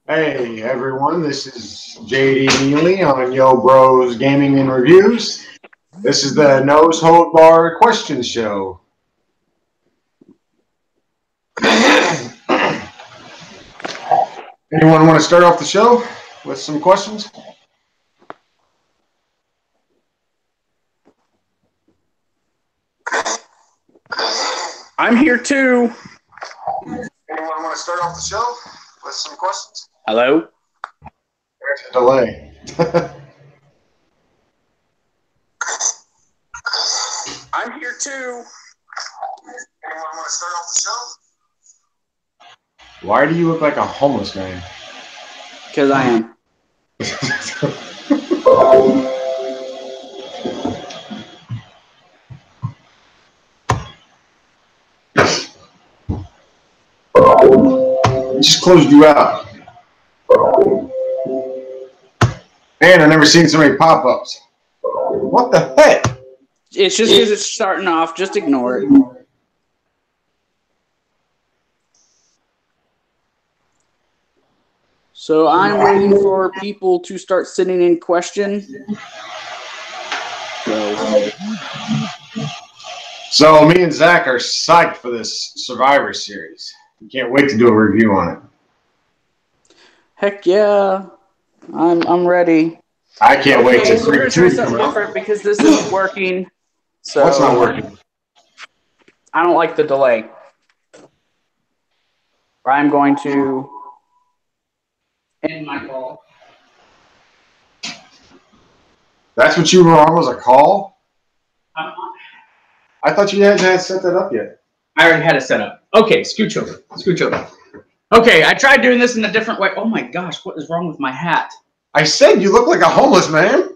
Hey everyone, this is JD Neely on Yo Bros Gaming and Reviews. This is the Nose Hold Bar Question Show. Anyone want to start off the show with some questions? I'm here too. Anyone want to start off the show with some questions? Hello? There's a delay. I'm here too. Anyone want to start off the show? Why do you look like a homeless man? Because I am. I just closed you out. Man, I've never seen so many pop-ups. What the heck? It's just because it's starting off. Just ignore it. So I'm waiting for people to start sending in questions. So me and Zach are psyched for this Survivor Series. We can't wait to do a review on it. Heck yeah. I'm ready. I can't wait to So we're going to try something different because this isn't working. So What's not working? I don't like the delay. I'm going to end my call. That's what you were on, was a call? I thought you hadn't set that up yet. I already had it set up. Okay, scooch over. Scooch over. Okay, I tried doing this in a different way. Oh my gosh, what is wrong with my hat? I said you look like a homeless man.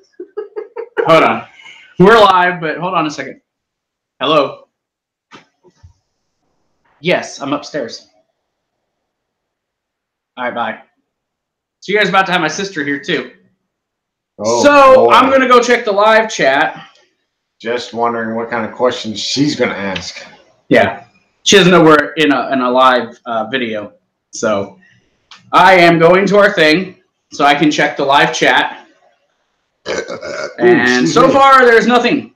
Hold on. We're live, but hold on a second. Hello? Yes, I'm upstairs. All right, bye. So you guys are about to have my sister here, too. Oh, so boy. I'm going to go check the live chat. Just wondering what kind of questions she's going to ask. Yeah. She doesn't know we're in a live video. So I am going to our thing so I can check the live chat. And so far, there's nothing.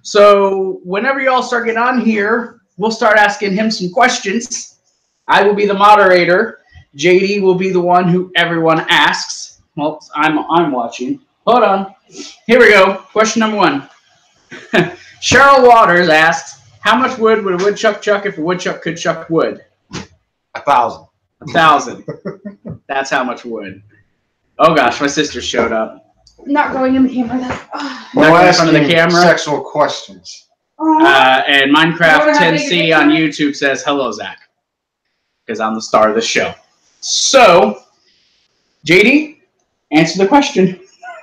So whenever y'all start getting on here, we'll start asking him some questions. I will be the moderator. JD will be the one who everyone asks. Well, I'm watching. Hold on. Here we go. Question number 1. Cheryl Waters asks, how much wood would a woodchuck chuck if a woodchuck could chuck wood? 1,000. 1,000. That's how much wood. Oh gosh, my sister showed up. Not going in the camera. Not in front of the camera. Sexual questions. And Minecraft 10C on YouTube says, hello, Zach. Because I'm the star of the show. So, JD, answer the question.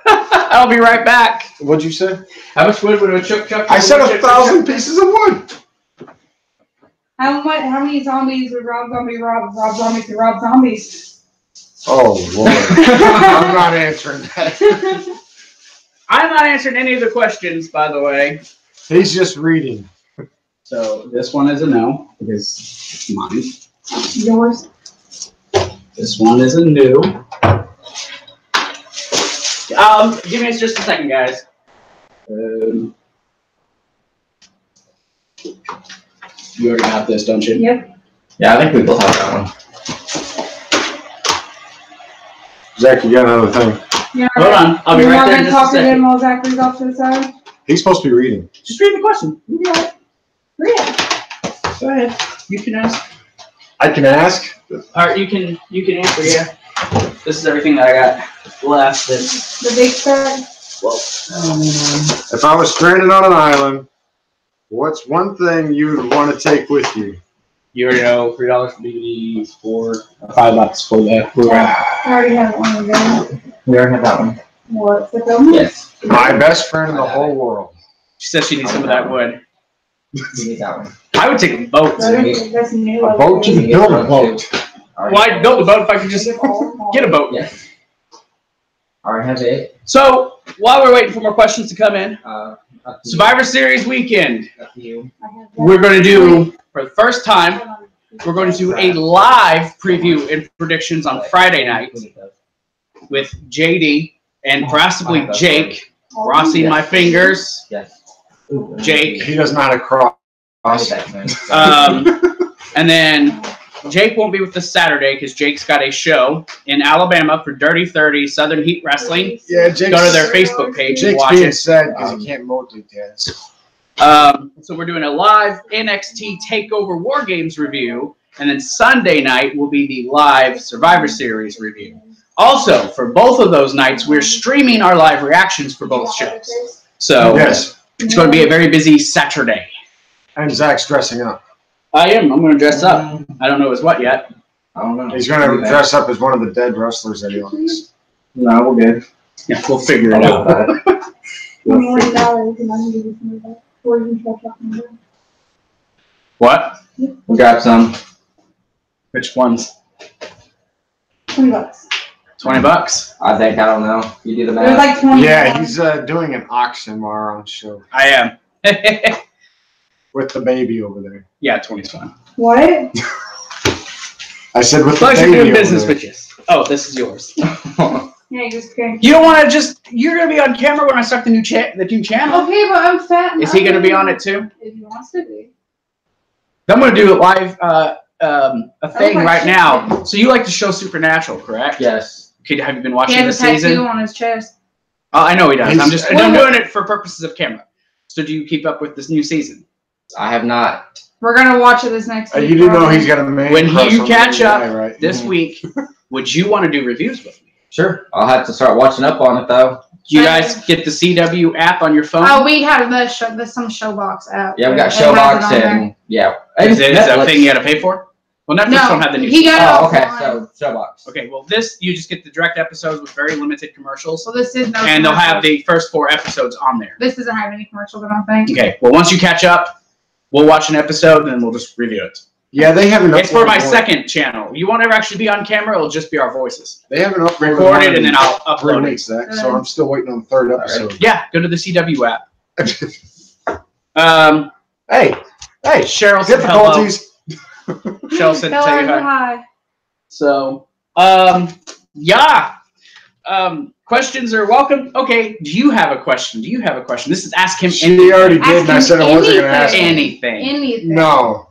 I'll be right back. What'd you say? How much wood would a chuck chuck? I said 1,000 pieces of wood. How many zombies would Rob Zombie to rob zombies? Oh, Lord. I'm not answering that. I'm not answering any of the questions, by the way. He's just reading. So this one is a no, because it's mine. Yours. This one is a no. Give me just a second, guys. You already got this, don't you? Yep. Yeah, I think we both have that one. Zach, you got another thing. Yeah. Hold on, I'll be right there in just a talk to him second. while Zach reads off to the side. He's supposed to be reading. Just read the question. You got it. Read it. Go ahead. You can ask. I can ask. Or you can answer, yeah. This is everything that I got left. The big stack. Well, If I was stranded on an island, what's one thing you'd want to take with you? you already know, $3 for DVDs, $5 for the Blu-ray. I already have one again. We already have that one. What? The film? Yes. My best friend in the whole world. She says she needs some of that wood. We need that one. I would take a boat. That's new. A boat? You can build a boat. Well, I'd build a boat if I could just get a boat. Yes. Already have it. So, while we're waiting for more questions to come in, Up to Survivor Series weekend. you. We're going to do, for the first time, we're going to do a live preview and predictions on Friday night with JD and possibly Jake. Crossing my fingers. Yes. Jake. He does not cross. And then Jake won't be with us Saturday because Jake's got a show in Alabama for Dirty 30 Southern Heat Wrestling. Yeah, Jake's, go to their Facebook page and Jake's watch being it. sad because he can't multitask. So we're doing a live NXT TakeOver War Games review, and then Sunday night will be the live Survivor Series review. Also, for both of those nights, we're streaming our live reactions for both shows. So yes, it's going to be a very busy Saturday. And Zach's dressing up. I am. I'm going to dress up. I don't know as what yet. I don't know. He's going to dress up as one of the dead wrestlers that he likes. No, we're good. Yeah, we'll figure it out. What? We'll grab some. Which ones? $20. $20? I think, I don't know. You do the It was math. like 20. Yeah, he's doing an auction tomorrow on show I am. with the baby over there. Yeah, 20's fine. What? I said with the Pleasure baby doing over business there. with you. Oh, this is yours. Yeah, you just can't. You don't want to just. You're gonna be on camera when I start the new channel. Okay, but I'm fat. and Is he gonna ugly. be on it too? If he wants to be. I'm gonna do it live. A thing my right shit. now. So you like the show Supernatural, correct? Yes. Okay, have you been He watching has the a tattoo season? on his chest. Oh, I know he does. He's- I'm doing it for purposes of camera. So do you keep up with this new season? I have not. We're gonna watch it this next week. You do know probably. he's got a man When crush you on catch the up guy, right? this week, would you want to do reviews with me? Sure. I'll have to start watching up on it, though. Do you guys get the CW app on your phone? Oh, we have some Showbox app. Yeah, we got It has it Showbox on there. and, yeah. Is it a Netflix. thing you got to pay for? Well, Netflix don't have the new he season. got Oh, it okay. offline. So, Showbox. Okay, well, this, you just get the direct episodes with very limited commercials. So this is no. And they'll have commercials. the first 4 episodes on there. This doesn't have any commercials, I don't think. Okay, well, once you catch up, we'll watch an episode and then we'll just review it. Yeah, they haven't. It's for my uploaded one. second channel. You won't ever actually be on camera, it'll just be our voices. They haven't uploaded Record one it and in then I'll 3 upload it. weeks, Zach, so I'm still waiting on the 3rd episode. Yeah, go to the CW app. Hey, Cheryl said hello. difficulties. Cheryl said Tell say her hi. hi. So, yeah. Questions are welcome. Okay, do you have a question? This is Ask Him She already did, and I Ask said I wasn't going to ask him. Anything. Anything. No.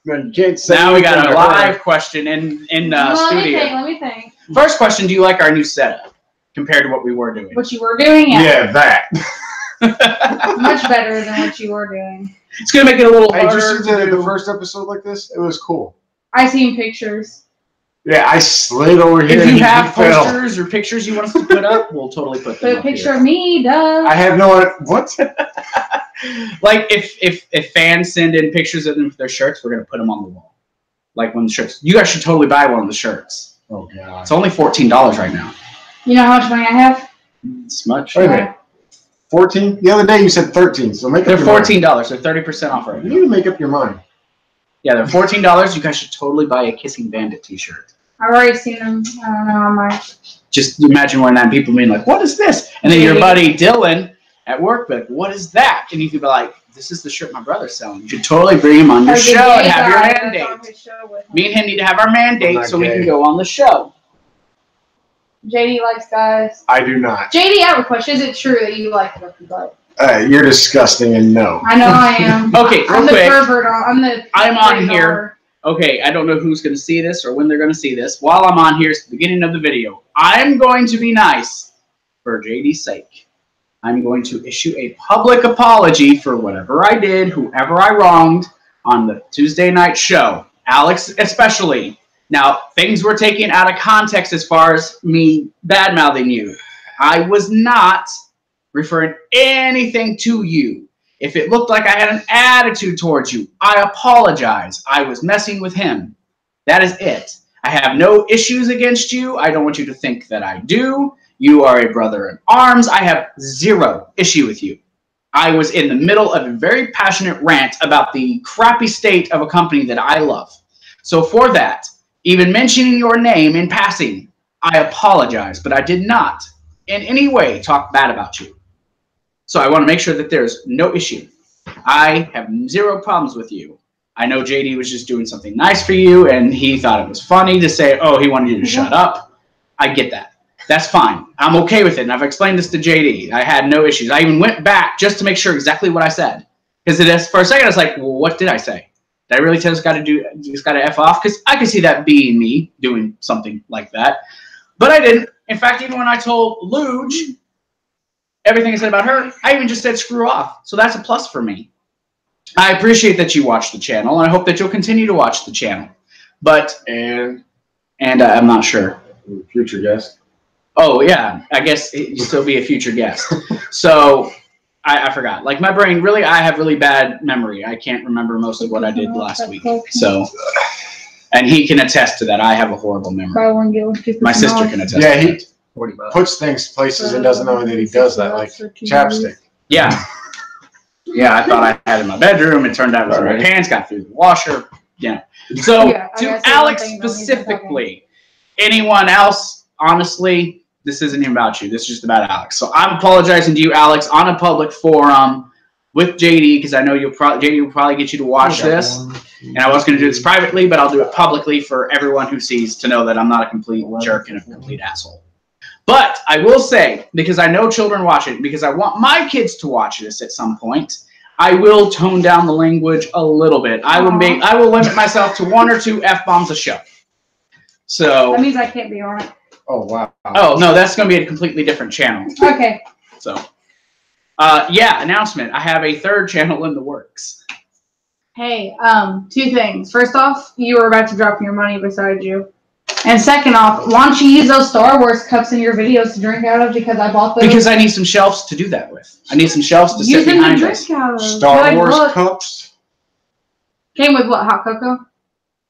You can't say Now we got anything a to her. live question in studio. Let me think. First question, do you like our new setup compared to what we were doing? What you were doing? Yeah, that. Much better than what you were doing. It's going to make it a little Hey, did harder you see to the do. first episode like this? It was cool. I seen pictures. Yeah, I slid over here. If you and have fell. posters or pictures you want us to put up, we'll totally put them Put a up picture here. of me, duh. I have no what? Like if fans send in pictures of them for their shirts, we're gonna put them on the wall. Like when the shirts, you guys should totally buy one of the shirts. Oh god. It's only $14 right now. You know how much money I have? It's much. Wait a minute. 14? The other day you said 13, so make They're up your mind. $14. They're 30% off right You now. need to make up your mind. Yeah, they're $14. You guys should totally buy a Kissing Bandit t-shirt. I've already seen them. I don't know how much. Just imagine wearing that and people being like, what is this? And then your buddy Dylan at work be like, what is that? And you could be like, this is the shirt my brother's selling. You should totally bring him on your There's a show gay and have your guy man that's on date. his show with Me and him need to have our man I'm date not so we gay. can go on the show. JD likes guys. I do not. JD, I have a question. Is it true that you like looking butt? You're disgusting and no. I know I am. Okay, I'm real the quick. pervert. I'm on here. Okay, I don't know who's going to see this or when they're going to see this. While I'm on here, it's the beginning of the video. I'm going to be nice for JD's sake. I'm going to issue a public apology for whatever I did, whoever I wronged on the Tuesday night show. Alex especially. Now, things were taken out of context as far as me bad-mouthing you. I was not referring anything to you. If it looked like I had an attitude towards you, I apologize. I was messing with him. That is it. I have no issues against you. I don't want you to think that I do. You are a brother in arms. I have zero issue with you. I was in the middle of a very passionate rant about the crappy state of a company that I love. So for that, even mentioning your name in passing, I apologize, but I did not in any way talk bad about you. So I want to make sure that there's no issue. I have zero problems with you. I know JD was just doing something nice for you, and he thought it was funny to say, oh, he wanted you to shut up. I get that. That's fine. I'm okay with it, and I've explained this to JD. I had no issues. I even went back just to make sure exactly what I said. Because for a second, I was like, well, what did I say? Did I really tell this guy to F off? Because I could see that being me doing something like that. But I didn't. In fact, even when I told Luge everything I said about her, I even just said screw off. So that's a plus for me. I appreciate that you watch the channel, and I hope that you'll continue to watch the channel. But and I'm not sure. Future guest. Oh yeah, I guess you'll still be a future guest. So I forgot. Like my brain, really, I have really bad memory. I can't remember most of what I did last week. So, and he can attest to that. I have a horrible memory. My sister can attest. Yeah, he puts things places and doesn't know that he does that, like chapstick. Yeah. Yeah, I thought I had it in my bedroom. It turned out it was in my pants. Got through the washer. Yeah. So to Alex specifically, anyone else, honestly, this isn't even about you. This is just about Alex. So I'm apologizing to you, Alex, on a public forum with JD, because I know JD will probably get you to watch this. And I was going to do this privately, but I'll do it publicly for everyone who sees to know that I'm not a complete jerk and a complete asshole. But I will say, because I know children watch it, because I want my kids to watch this at some point, I will tone down the language a little bit. I will limit myself to 1 or 2 F-bombs a show. So that means I can't be on it. Oh, wow. Oh, no, that's going to be a completely different channel. Okay. So, yeah, announcement. I have a 3rd channel in the works. Hey, 2 things. First off, you were about to drop your money beside you. And second off, why don't you use those Star Wars cups in your videos to drink out of? Because I bought those. Because I need some shelves to do that with. I need some shelves to sit behind us. Star Wars cups? Came with what, hot cocoa?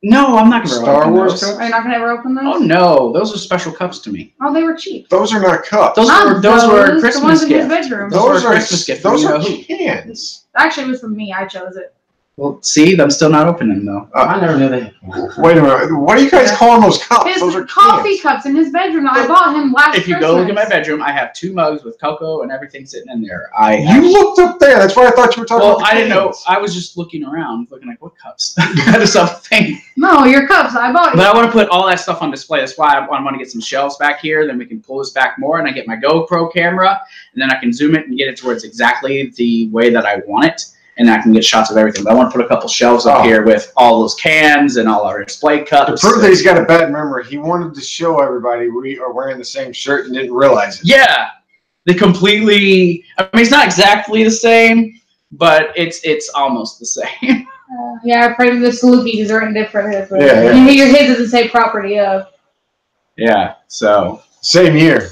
No, I'm not going to Star Wars cups? Are you not going to ever open those? Oh, no. Those are special cups to me. Oh, they were cheap. Those are not cups. Those were Christmas gifts. Those are Christmas gifts. Those are cans. Actually, it was from me. I chose it. Well, see, I'm still not opening them, though. I never knew that. Wait a minute. What are you guys calling those cups? Those are coffee cups in his bedroom. I bought him last If you go look at my bedroom, I have 2 mugs with cocoa and everything sitting in there. You looked up there. That's why I thought you were talking about I didn't know. I was just looking around, looking like, what cups? That's something. No, your cups. I bought. But I want to put all that stuff on display. That's why I want to get some shelves back here. Then we can pull this back more, and I get my GoPro camera, and then I can zoom it and get it towards exactly the way that I want it. And I can get shots of everything. But I want to put a couple shelves up here with all those cans and all our display cups. To prove that he's got a bad memory, he wanted to show everybody we are wearing the same shirt and didn't realize it. Yeah. I mean, it's not exactly the same, but it's almost the same. Yeah, probably the Salukis is written different. Yeah. Your his doesn't say property of. Yeah, so. Same year.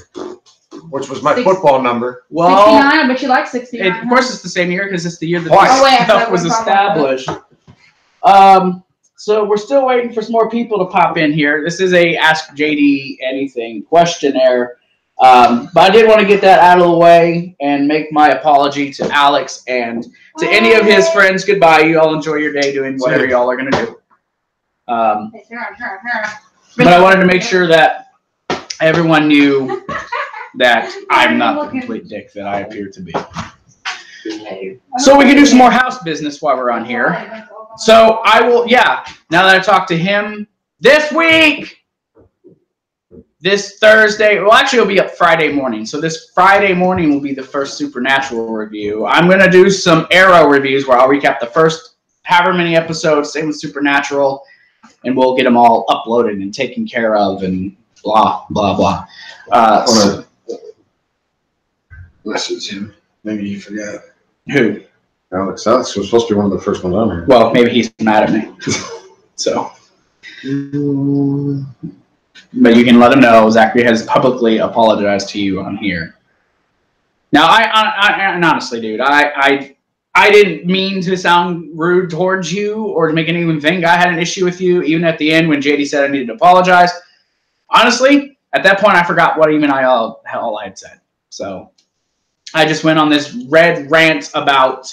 Which was my football number. Well, 69, but you like 69. Of course, it's the same year because it's the year that this stuff was established. So we're still waiting for some more people to pop in here. This is a Ask JD Anything questionnaire. But I did want to get that out of the way and make my apology to Alex and to any of his friends. Goodbye. You all enjoy your day doing whatever y'all are going to do. But I wanted to make sure that everyone knew that I'm not the complete dick that I appear to be. So we can do some more house business while we're on here. So I will, now that I talked to him this week, this Thursday, well, actually it'll be up Friday morning. So this Friday morning will be the first Supernatural review. I'm going to do some Arrow reviews where I'll recap the first however many episodes, same with Supernatural, and we'll get them all uploaded and taken care of and blah, blah, blah. Message him. Maybe you forgot. Who? Alex. Alex was supposed to be one of the first ones on here. Well, maybe he's mad at me. So. But you can let him know Zachary has publicly apologized to you on here. Now, I honestly, dude, I didn't mean to sound rude towards you or to make anyone think I had an issue with you, even at the end when JD said I needed to apologize. Honestly, at that point, I forgot what even all I had said. So I just went on this red rant about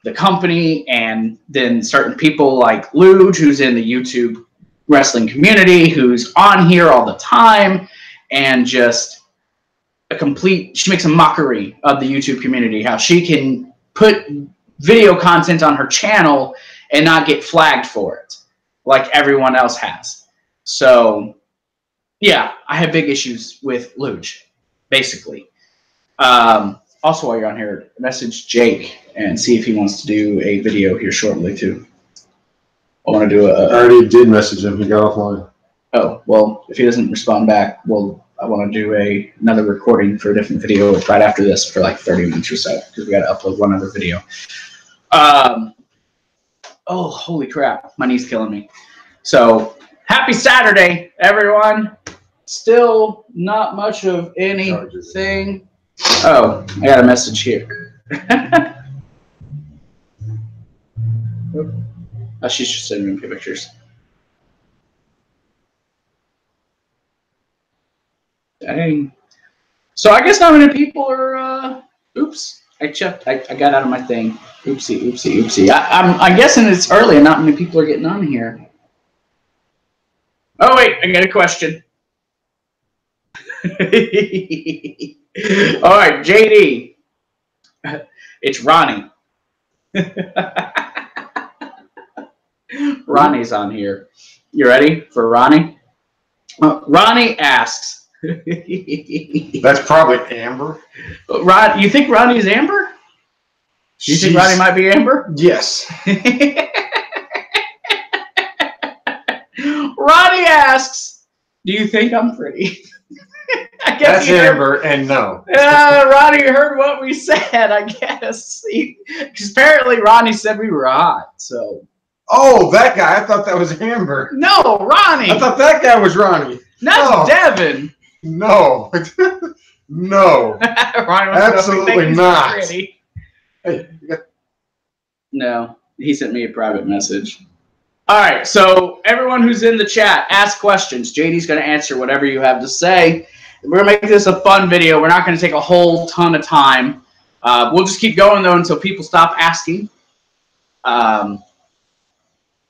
the company and then certain people like Luge, who's in the YouTube wrestling community, who's on here all the time, and just she makes a mockery of the YouTube community, how she can put video content on her channel and not get flagged for it like everyone else has. So, yeah, I have big issues with Luge, basically. Also, while you're on here, message Jake and see if he wants to do a video here shortly, too. I want to do I already did message him. He got offline. Oh, well, if he doesn't respond back, I want to do another recording for a different video right after this for like 30 minutes or so, because we got to upload one other video. Oh, holy crap. My knee's killing me. So, happy Saturday, everyone. Still not much of anything. Oh, I got a message here. Oh, she's just sending me pictures. Dang. So I guess not many people are, oops. I got out of my thing. Oopsie. I'm guessing it's early and not many people are getting on here. Oh, wait, I got a question. All right, JD. It's Ronnie. Ronnie's on here. You ready for Ronnie? Ronnie asks. That's probably Amber. You think Ronnie's Amber? You think Ronnie might be Amber? Yes. Ronnie asks, do you think I'm pretty? I guess that's Amber, and no. Ronnie heard what we said, I guess. Because apparently Ronnie said we were hot, so. Oh, that guy. I thought that was Amber. No, Ronnie. I thought that guy was Ronnie. That's Devin. No. No. Absolutely not. Pretty. Hey, No, he sent me a private message. All right, so everyone who's in the chat, ask questions. JD's going to answer whatever you have to say. We're going to make this a fun video. We're not going to take a whole ton of time. We'll just keep going, though, until people stop asking.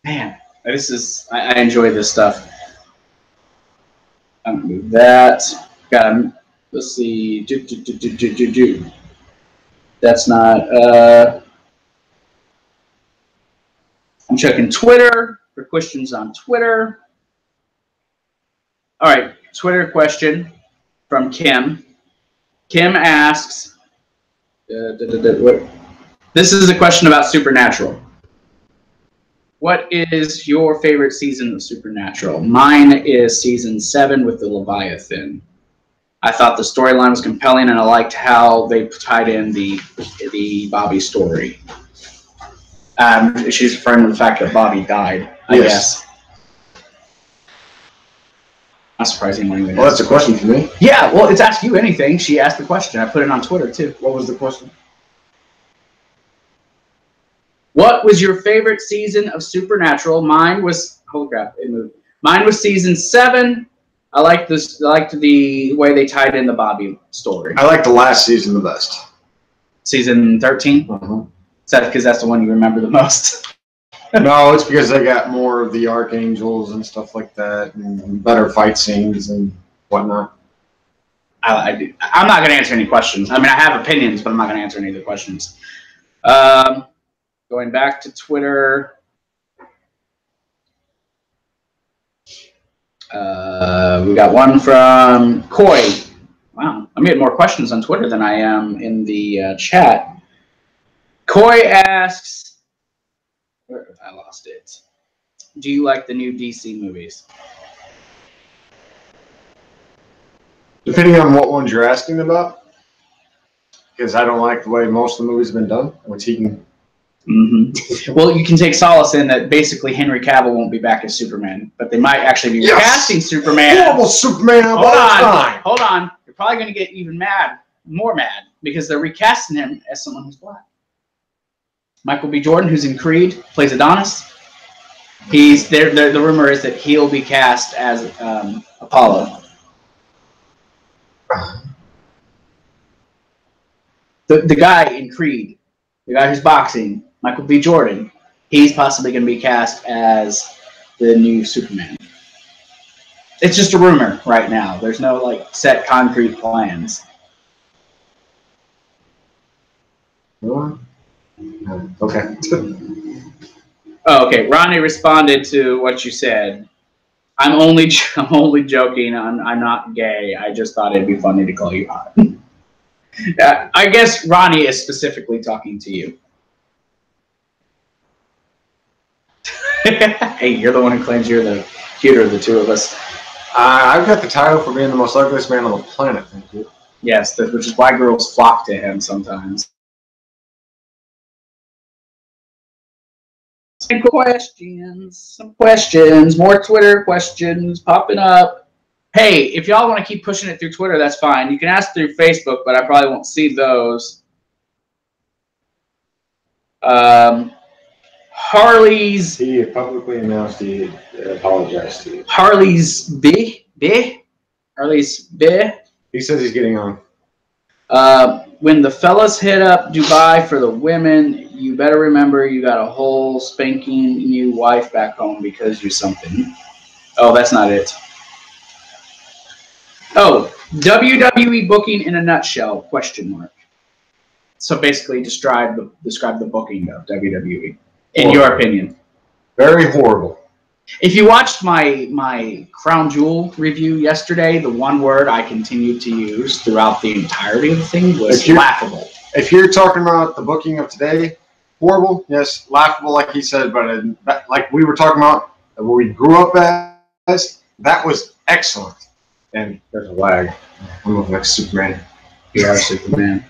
Man, this is, I enjoy this stuff. I'm going to move that. Let's see. That's not, I'm checking Twitter for questions on Twitter. All right, Twitter question from Kim. Kim asks, this is a question about Supernatural. What is your favorite season of Supernatural? Mine is season 7 with the Leviathan. I thought the storyline was compelling, and I liked how they tied in the Bobby story. She's referring to the fact that Bobby died, I guess. Not surprising anything. Well, that's a question for me. Yeah, well, it's asked you anything. She asked the question. I put it on Twitter, too. What was the question? What was your favorite season of Supernatural? Mine was, holy crap, it moved. Mine was season 7. I liked the way they tied in the Bobby story. I liked the last season the best. Season 13? Uh-huh. Is that because that's the one you remember the most? No, it's because I got more of the archangels and stuff like that, and better fight scenes and whatnot. I'm not going to answer any questions. I mean, I have opinions, but I'm not going to answer any of the questions. Going back to Twitter. We got one from Coy. Wow, I'm getting more questions on Twitter than I am in the chat. Coy asks, where have I lost it? Do you like the new DC movies? Depending on what ones you're asking about, because I don't like the way most of the movies have been done, which he can. Mm-hmm. Well, you can take solace in that basically Henry Cavill won't be back as Superman, but they might actually be recasting Superman. Horrible Superman of all time. Hold on. You're probably going to get even more mad, because they're recasting him as someone who's black. Michael B. Jordan, who's in Creed, plays Adonis. He's there. The rumor is that he'll be cast as Apollo. The guy in Creed, the guy who's boxing, Michael B. Jordan, he's possibly going to be cast as the new Superman. It's just a rumor right now. There's no like set concrete plans. Okay. Oh, okay. Ronnie responded to what you said. I'm only joking. I'm not gay. I just thought it'd be funny to call you hot. I guess Ronnie is specifically talking to you. Hey, you're the one who claims you're the cuter of the two of us. I've got the title for being the most ugliest man on the planet, thank you. Yes, which is why girls flock to him sometimes. Some questions, more Twitter questions popping up. Hey, if y'all want to keep pushing it through Twitter, that's fine. You can ask through Facebook, but I probably won't see those. Harley's. He publicly announced he apologized to you. Harley's B. He says he's getting on. When the fellas hit up Dubai for the women, you better remember you got a whole spanking new wife back home because you're something. Oh, that's not it. Oh, WWE booking in a nutshell? ? So basically, describe the booking of WWE in your opinion. Very horrible. If you watched my Crown Jewel review yesterday, the one word I continued to use throughout the entirety of the thing was laughable. If you're talking about the booking of today, horrible, yes, laughable, like he said, but like we were talking about, what we grew up as, that was excellent. And there's a lag. I'm looking like Superman. You are Superman.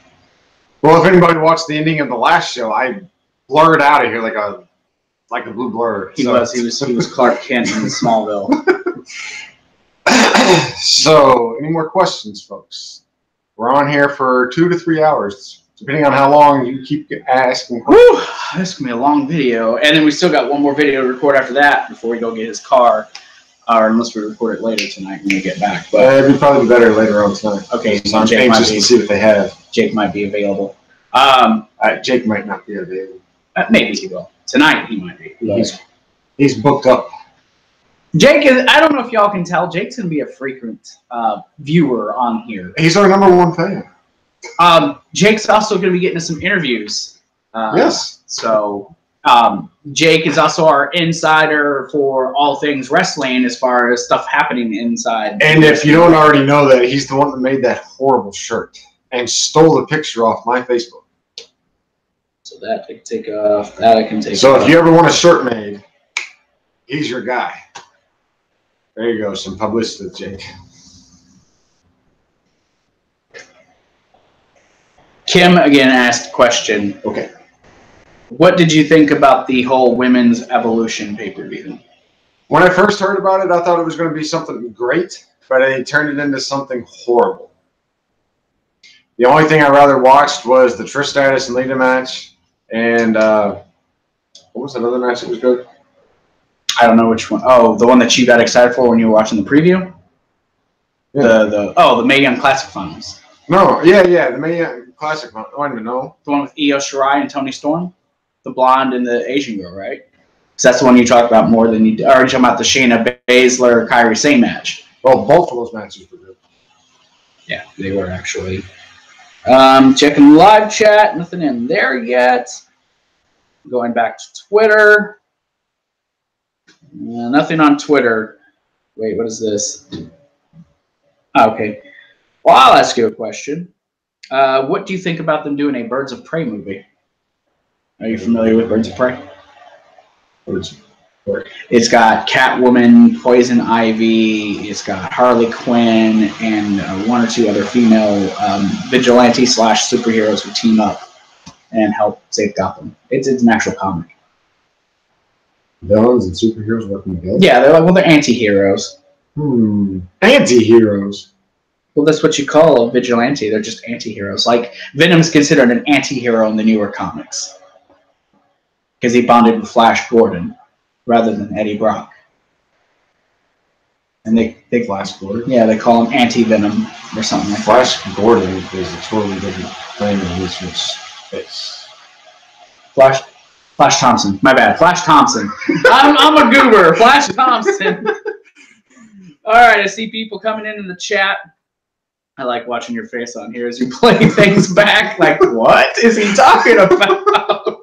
Well, if anybody watched the ending of the last show, I blurred out of here like a blue blur. He was Clark Kent in Smallville. So, any more questions, folks? We're on here for 2 to 3 hours, depending on how long you keep asking questions. Whew, this is gonna be a long video, and then we still got one more video to record after that before we go get his car, or unless we record it later tonight when we get back. But it'd probably be better later on tonight. Okay, so I'm anxious to see what they have. Jake might be available. Jake might not be available. Maybe he will. Tonight he might be. He's booked up. Jake is. I don't know if y'all can tell. Jake's gonna be a frequent viewer on here. He's our #1 fan. Jake's also gonna be getting us some interviews. Yes. So Jake is also our insider for all things wrestling, as far as stuff happening inside. And if you don't already know that, he's the one that made that horrible shirt and stole the picture off my Facebook. So that I can take off. That I can take off. So if you ever want a shirt made, he's your guy. There you go. Some publicity, Jake. Kim again asked a question. Okay. What did you think about the whole Women's Evolution pay-per-view? When I first heard about it, I thought it was going to be something great, but it turned it into something horrible. The only thing I rather watched was the Trish Stratus and Lita match, and what was that other match that was good? I don't know which one. Oh, the one that you got excited for when you were watching the preview? Yeah. The Mae Young Classic Finals. No, yeah, the Mae Young Classic Finals. Oh, I don't even know. The one with Io Shirai and Toni Storm? The blonde and the Asian girl, right? Because that's the one you talked about more than you did. Or are you talking about the Shayna Baszler, Kairi Sane match? Well, both of those matches were good. Yeah, they were actually. Checking live chat. Nothing in there yet. Going back to Twitter. Nothing on Twitter. Wait, what is this? Okay. Well, I'll ask you a question. What do you think about them doing a Birds of Prey movie? Are you familiar with Birds of Prey? It's got Catwoman, Poison Ivy, it's got Harley Quinn, and one or two other female vigilantes / superheroes who team up and help save Gotham. It's an actual comic. Villains and superheroes working together? Yeah, they're anti-heroes. Anti-heroes? Well, that's what you call a vigilante. They're just anti-heroes. Like, Venom's considered an anti-hero in the newer comics. Because he bonded with Flash Gordon rather than Eddie Brock. And they Flash Gordon? Yeah, they call him Anti-Venom or something like Flash that. Gordon is a totally different thing in this space. Flash Thompson. My bad. Flash Thompson. I'm a goober. Flash Thompson. All right, I see people coming in the chat. I like watching your face on here as you play things back. Like, what is he talking about?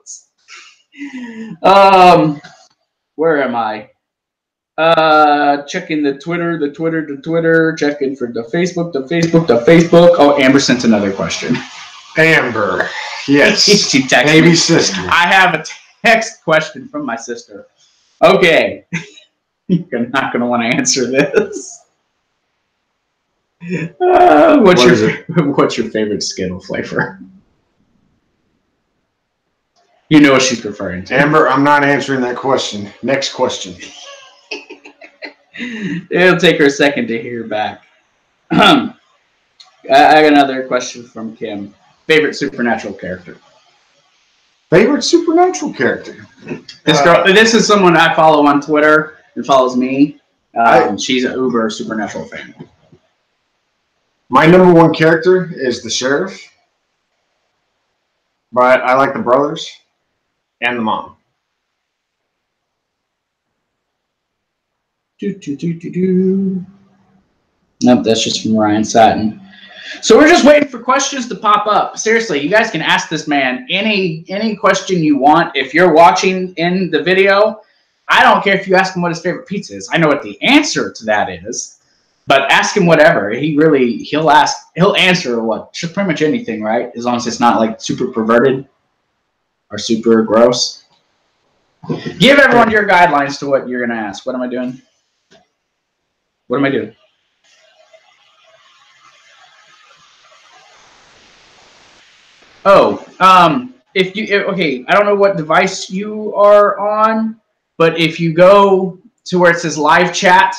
Where am I? Checking the Twitter, checking for the Facebook. Oh, Amber sent another question. Amber. Yes. She texted Baby me. sister. I have a text question from my sister. Okay. You're not going to want to answer this. What's your favorite Skittle flavor? You know what she's referring to. Amber, I'm not answering that question. Next question. It'll take her a second to hear back. I got another question from Kim. Favorite supernatural character? Favorite supernatural character? This girl. This is someone I follow on Twitter and follows me. She's an uber supernatural fan. My number one character is the sheriff. But I like the brothers and the mom. Nope, that's just from Ryan Satin. So we're just waiting for questions to pop up. Seriously, you guys can ask this man any question you want. If you're watching in the video, I don't care if you ask him what his favorite pizza is. I know what the answer to that is, but ask him whatever. He'll answer what just pretty much anything, right? As long as it's not like super perverted or super gross. Give everyone your guidelines to what you're gonna ask. What am I doing? What am I doing? Oh, okay, I don't know what device you are on, but if you go to where it says live chat,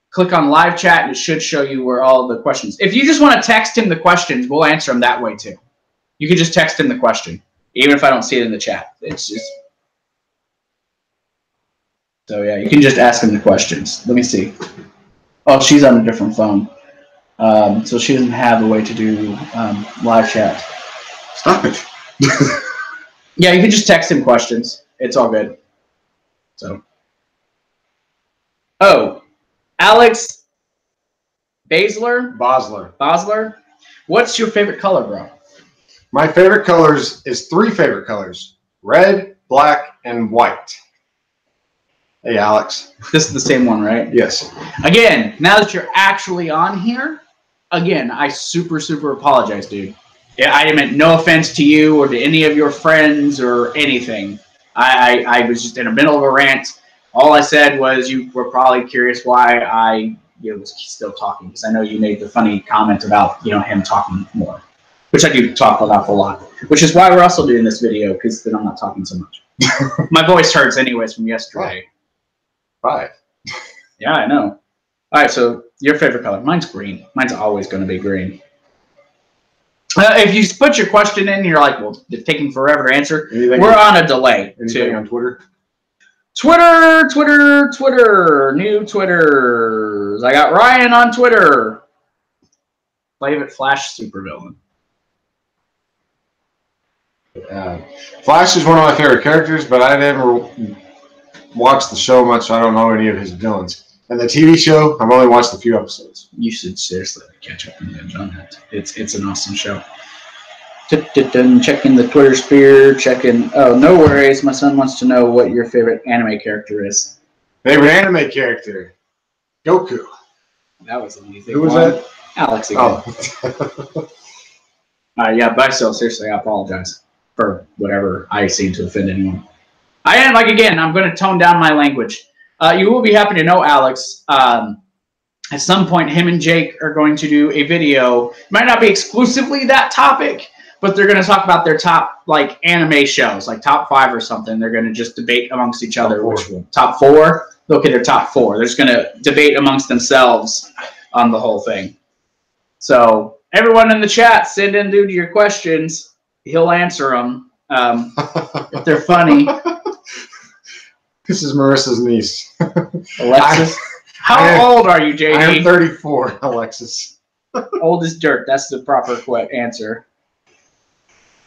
click on live chat and it should show you where all the questions. If you just want to text him the questions, we'll answer them that way too. You can just text him the question, even if I don't see it in the chat. It's just... So yeah, you can just ask him the questions. Let me see. Oh, she's on a different phone. So she doesn't have a way to do live chat. Stop it. Yeah, you can just text him questions. It's all good. So. Oh, Alex Bosler. What's your favorite color, bro? My favorite colors is 3 favorite colors. Red, black, and white. Hey, Alex. This is the same one, right? Yes. Again, now that you're actually on here, again, I super apologize, dude. Yeah, I meant no offense to you or to any of your friends or anything. I was just in the middle of a rant. All I said was you were probably curious why I was still talking, because I know you made the funny comment about him talking more, which I do talk an awful lot, which is why we're also doing this video, because then I'm not talking so much. My voice hurts anyways from yesterday. 5. Yeah, I know. All right, so your favorite color? Mine's green. Mine's always going to be green. If you put your question in and you're like, well, it's taking forever to answer, we're on a delay. Anything on Twitter? Twitter. New Twitters. I got Ryan on Twitter. Favorite Flash supervillain. Flash is one of my favorite characters, but I never watched the show much, so I don't know any of his villains. And the TV show, I've only watched a few episodes. You should seriously catch up and binge on that. It's an awesome show. Checking the Twitter sphere, checking... Oh, no worries. My son wants to know what your favorite anime character is. Favorite anime character? Goku. That was an easy Who was one. that? Alex again. Oh. Yeah, but still, seriously, I apologize for whatever I seem to offend anyone. I am, again, I'm going to tone down my language. You will be happy to know, Alex, at some point, him and Jake are going to do a video. It might not be exclusively that topic, but they're going to talk about their top, anime shows, top 5 or something. They're going to just debate amongst each other. Top 4? Look at their top 4. They're just going to debate amongst themselves on the whole thing. So, everyone in the chat, send in dude your questions. He'll answer them if they're funny. This is Marissa's niece. Alexis? How old are you, JD? I am 34, Alexis. Old as dirt. That's the proper answer.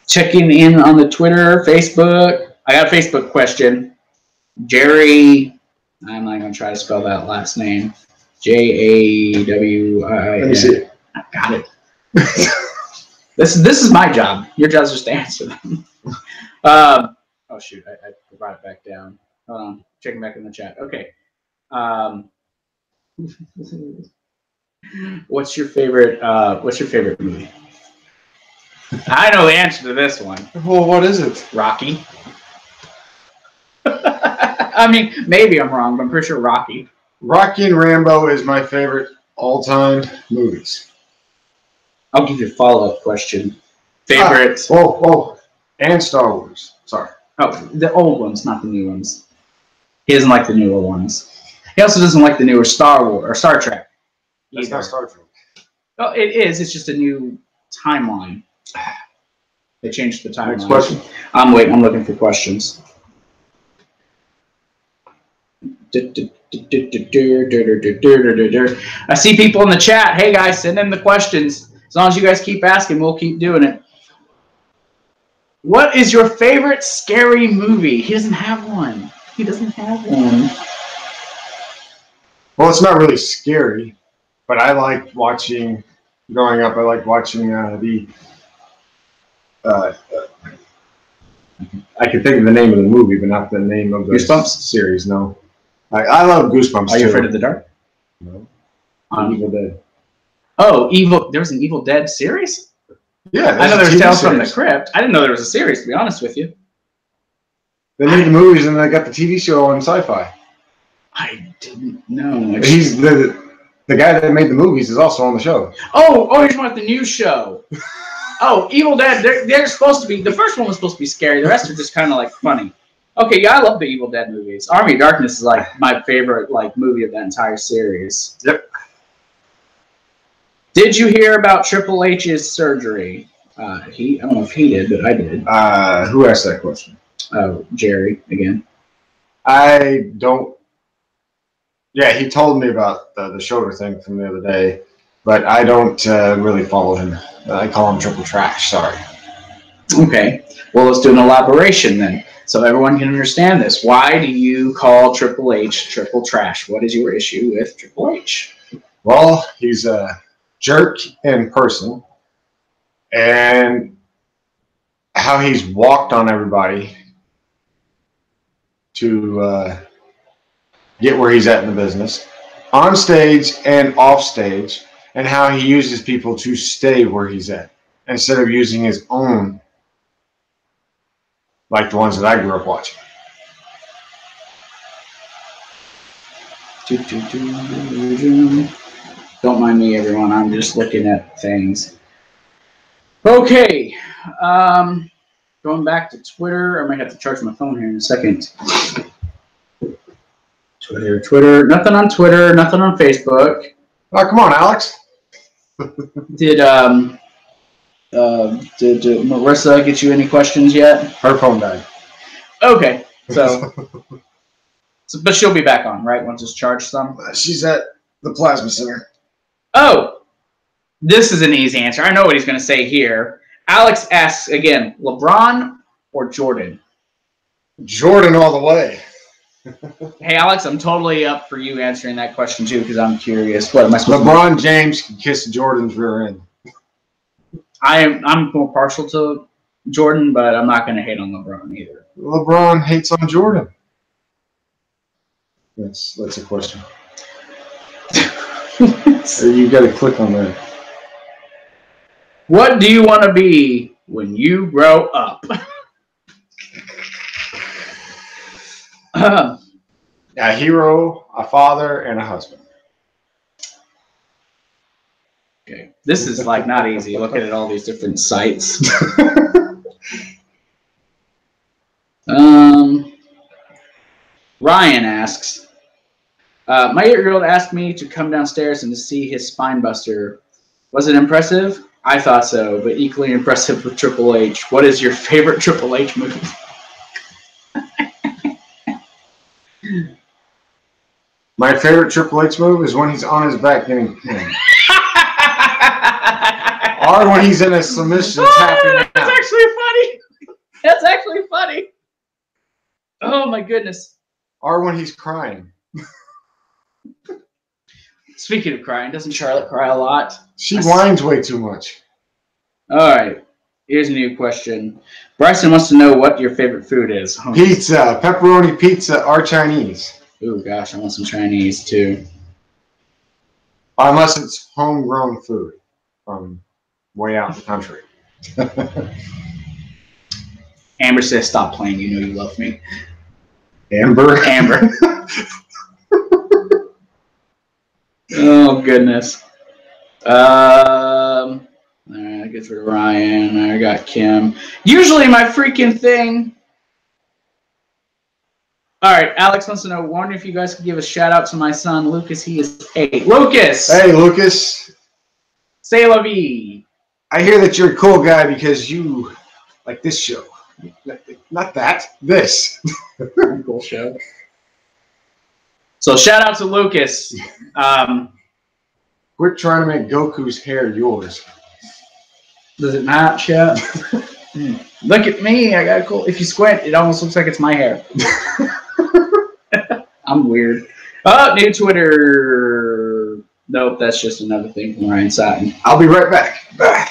Checking in on the Twitter, Facebook. I got a Facebook question. Jerry, I'm not going to try to spell that last name. Jawii. Let me see it. I got it. This is my job. Your job is just to answer them. Oh, shoot. I brought it back down. Hold on. checking back in the chat. Okay. What's your favorite movie? I know the answer to this one. Well, what is it? Rocky. I mean, maybe I'm wrong, but I'm pretty sure Rocky. Rocky and Rambo is my favorite all-time movies. I'll give you a follow-up question. Favorite? And Star Wars. Sorry. Oh, the old ones, not the new ones. He doesn't like the newer ones. He also doesn't like the newer Star Wars or Star Trek. That's not Star Trek. Oh, it is. It's just a new timeline. They changed the timeline. Next question. I'm waiting. I'm looking for questions. I see people in the chat. Hey guys, send in the questions. As long as you guys keep asking, we'll keep doing it. What is your favorite scary movie? He doesn't have one. He doesn't have one. Well, it's not really scary, but I liked watching. Growing up, I liked watching I can think of the name of the movie, but not the name of the Goosebumps series. No, I love Goosebumps. Are you afraid of the dark? No. Evil Dead. Oh, Evil. There was an Evil Dead series? Yeah, I know there was Tales from the Crypt. I didn't know there was a series, to be honest with you. They made the movies and they got the TV show on Sci-Fi. I didn't know. He's the guy that made the movies is also on the show. Oh, you're talking about the new show. Oh, Evil Dead. They're supposed to be. The first one was supposed to be scary. The rest are just kind of like funny. Okay, yeah, I love the Evil Dead movies. Army of Darkness is like my favorite movie of that entire series. Yep. Did you hear about Triple H's surgery? I don't know if he did, but I did. Who asked that question? Jerry again. I don't. Yeah, he told me about the shoulder thing from the other day, but I don't really follow him. I call him Triple Trash. Sorry. Okay. Well, let's do an elaboration then, so everyone can understand this. Why do you call Triple H Triple Trash? What is your issue with Triple H? Well, he's a jerk in person, and how he's walked on everybody to get where he's at in the business, on stage and off stage, and how he uses people to stay where he's at instead of using his own, like the ones that I grew up watching. Don't mind me, everyone. I'm just looking at things. Okay. Going back to Twitter. I might have to charge my phone here in a second. Twitter. Nothing on Twitter. Nothing on Facebook. Oh, come on, Alex. Did Marissa get you any questions yet? Her phone died. Okay. So but she'll be back on, right? Once it's charged some? She's at the plasma center. Oh, this is an easy answer. I know what he's going to say here. Alex asks again, LeBron or Jordan? Jordan all the way. Hey, Alex, I'm totally up for you answering that question, too, because I'm curious. What am I supposed LeBron James can kiss Jordan's rear end. I'm more partial to Jordan, but I'm not going to hate on LeBron either. LeBron hates on Jordan. That's a question. You got to click on that. What do you want to be when you grow up? A hero, a father, and a husband. Okay, this is like not easy. Looking at all these different sites. Ryan asks, my 8-year-old asked me to come downstairs and to see his spine buster. Was it impressive? I thought so, but equally impressive with Triple H. What is your favorite Triple H movie? My favorite Triple H move is when he's on his back getting pinned. Or when he's in a submission tapping out. That's actually funny. That's actually funny. Oh my goodness. Or when he's crying. Speaking of crying, doesn't Charlotte cry a lot? She whines way too much. All right. Here's a new question. Bryson wants to know what your favorite food is. Pizza, pepperoni pizza, or Chinese. Oh gosh, I want some Chinese too. Unless it's homegrown food from way out in the country. Amber says, "Stop playing. You know you love me." Amber. Oh goodness. All right, I get rid of Ryan. I got Kim. Usually my freaking thing. All right, Alex wants to know. Wondering if you guys could give a shout out to my son Lucas. He is 8. Lucas. Hey, Lucas. C'est la vie. I hear that you're a cool guy because you like this show. Not that. This. Cool show. So shout out to Lucas. Quit trying to make Goku's hair yours. Does it not, Chet? Look at me. I got cool. If you squint, it almost looks like it's my hair. I'm weird. Oh, new Twitter. Nope, that's just another thing from Ryan Sutton. I'll be right back. Bye.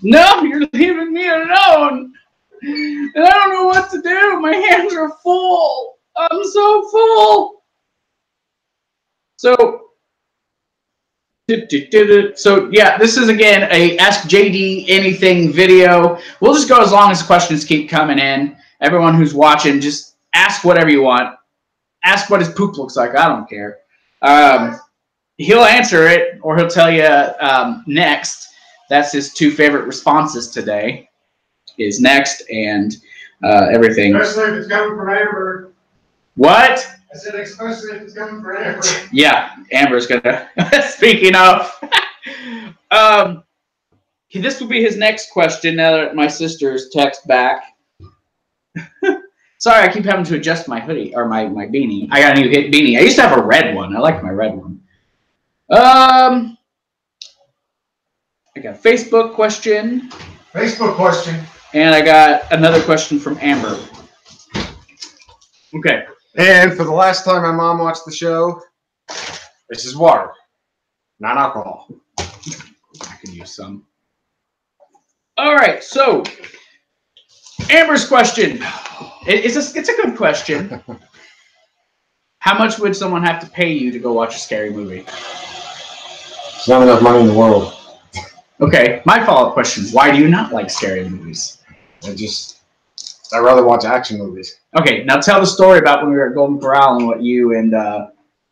No, you're leaving me alone. And I don't know what to do. My hands are full. I'm so full. So yeah, this is again a Ask JD Anything video. We'll just go as long as the questions keep coming in. Everyone who's watching, just ask whatever you want. Ask what his poop looks like. I don't care. He'll answer it, or he'll tell you next. That's his 2 favorite responses today. Is next and everything. Especially if it's coming from Amber. What? I said, especially if it's coming from Amber. Yeah, Amber's gonna. Speaking of, this will be his next question. Now that my sister's text back. Sorry, I keep having to adjust my hoodie or my beanie. I got a new beanie. I used to have a red one. I like my red one. I got a Facebook question. Facebook question. And I got another question from Amber. Okay. And for the last time my mom watched the show, this is water, not alcohol. I could use some. All right, so Amber's question. It's a good question. How much would someone have to pay you to go watch a scary movie? There's not enough money in the world. Okay, my follow-up question. Why do you not like scary movies? I'd rather watch action movies. Okay, now tell the story about when we were at Golden Corral and what you and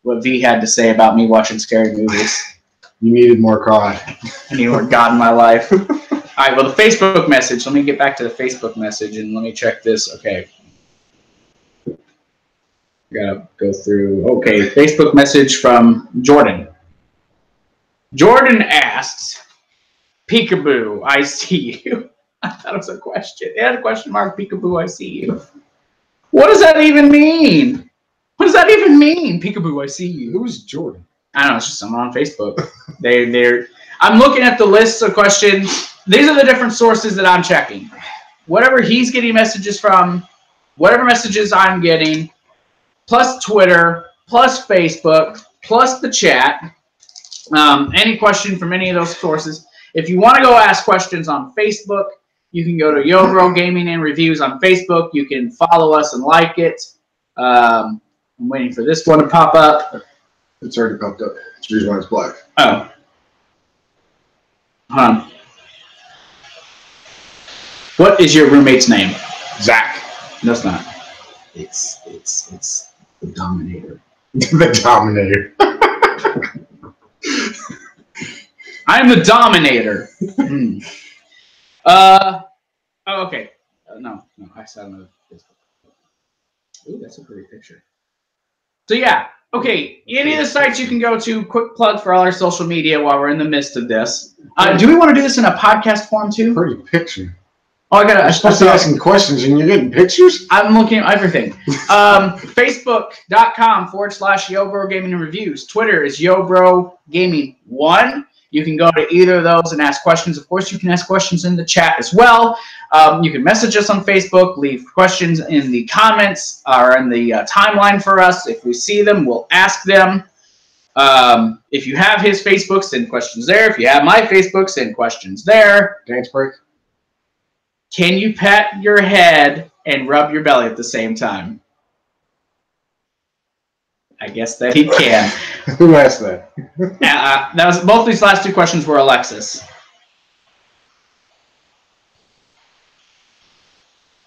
what V had to say about me watching scary movies. You needed more God. I need more God in my life. All right, well, the Facebook message. Let me get back to the Facebook message and let me check this. Okay. Gotta go through. Okay, Facebook message from Jordan. Jordan asks, Peekaboo, I see you. I thought it was a question. It had a question mark, Peekaboo, I see you. What does that even mean? What does that even mean? Peekaboo, I see you. Who's Jordan? I don't know. It's just someone on Facebook. I'm looking at the lists of questions. These are the different sources that I'm checking. Whatever he's getting messages from, whatever messages I'm getting, plus Twitter, plus Facebook, plus the chat. Any question from any of those sources. If you want to go ask questions on Facebook, you can go to Yobro Gaming and Reviews on Facebook. You can follow us and like it. I'm waiting for this one to pop up. It's already popped up. It's the reason why it's black. Oh. What is your roommate's name? Zach. No, it's not. It's the Dominator. The Dominator. I'm the Dominator. Oh, okay. No, I saw another Facebook. Ooh, that's a pretty picture. So yeah, okay. Any of the sites you can go to. Quick plug for all our social media while we're in the midst of this. Do we want to do this in a podcast form too? Pretty picture. Oh, I'm supposed to be asking questions and you're getting pictures? I'm looking at everything. Facebook.com/Yobro Gaming and Reviews. Twitter is Yobro Gaming 1. You can go to either of those and ask questions. Of course, you can ask questions in the chat as well. You can message us on Facebook, leave questions in the comments or in the timeline for us. If we see them, we'll ask them. If you have his Facebook, send questions there. If you have my Facebook, send questions there. Dance break. Can you pat your head and rub your belly at the same time? I guess that he can. Who asked that? That was both these last two questions were Alexis.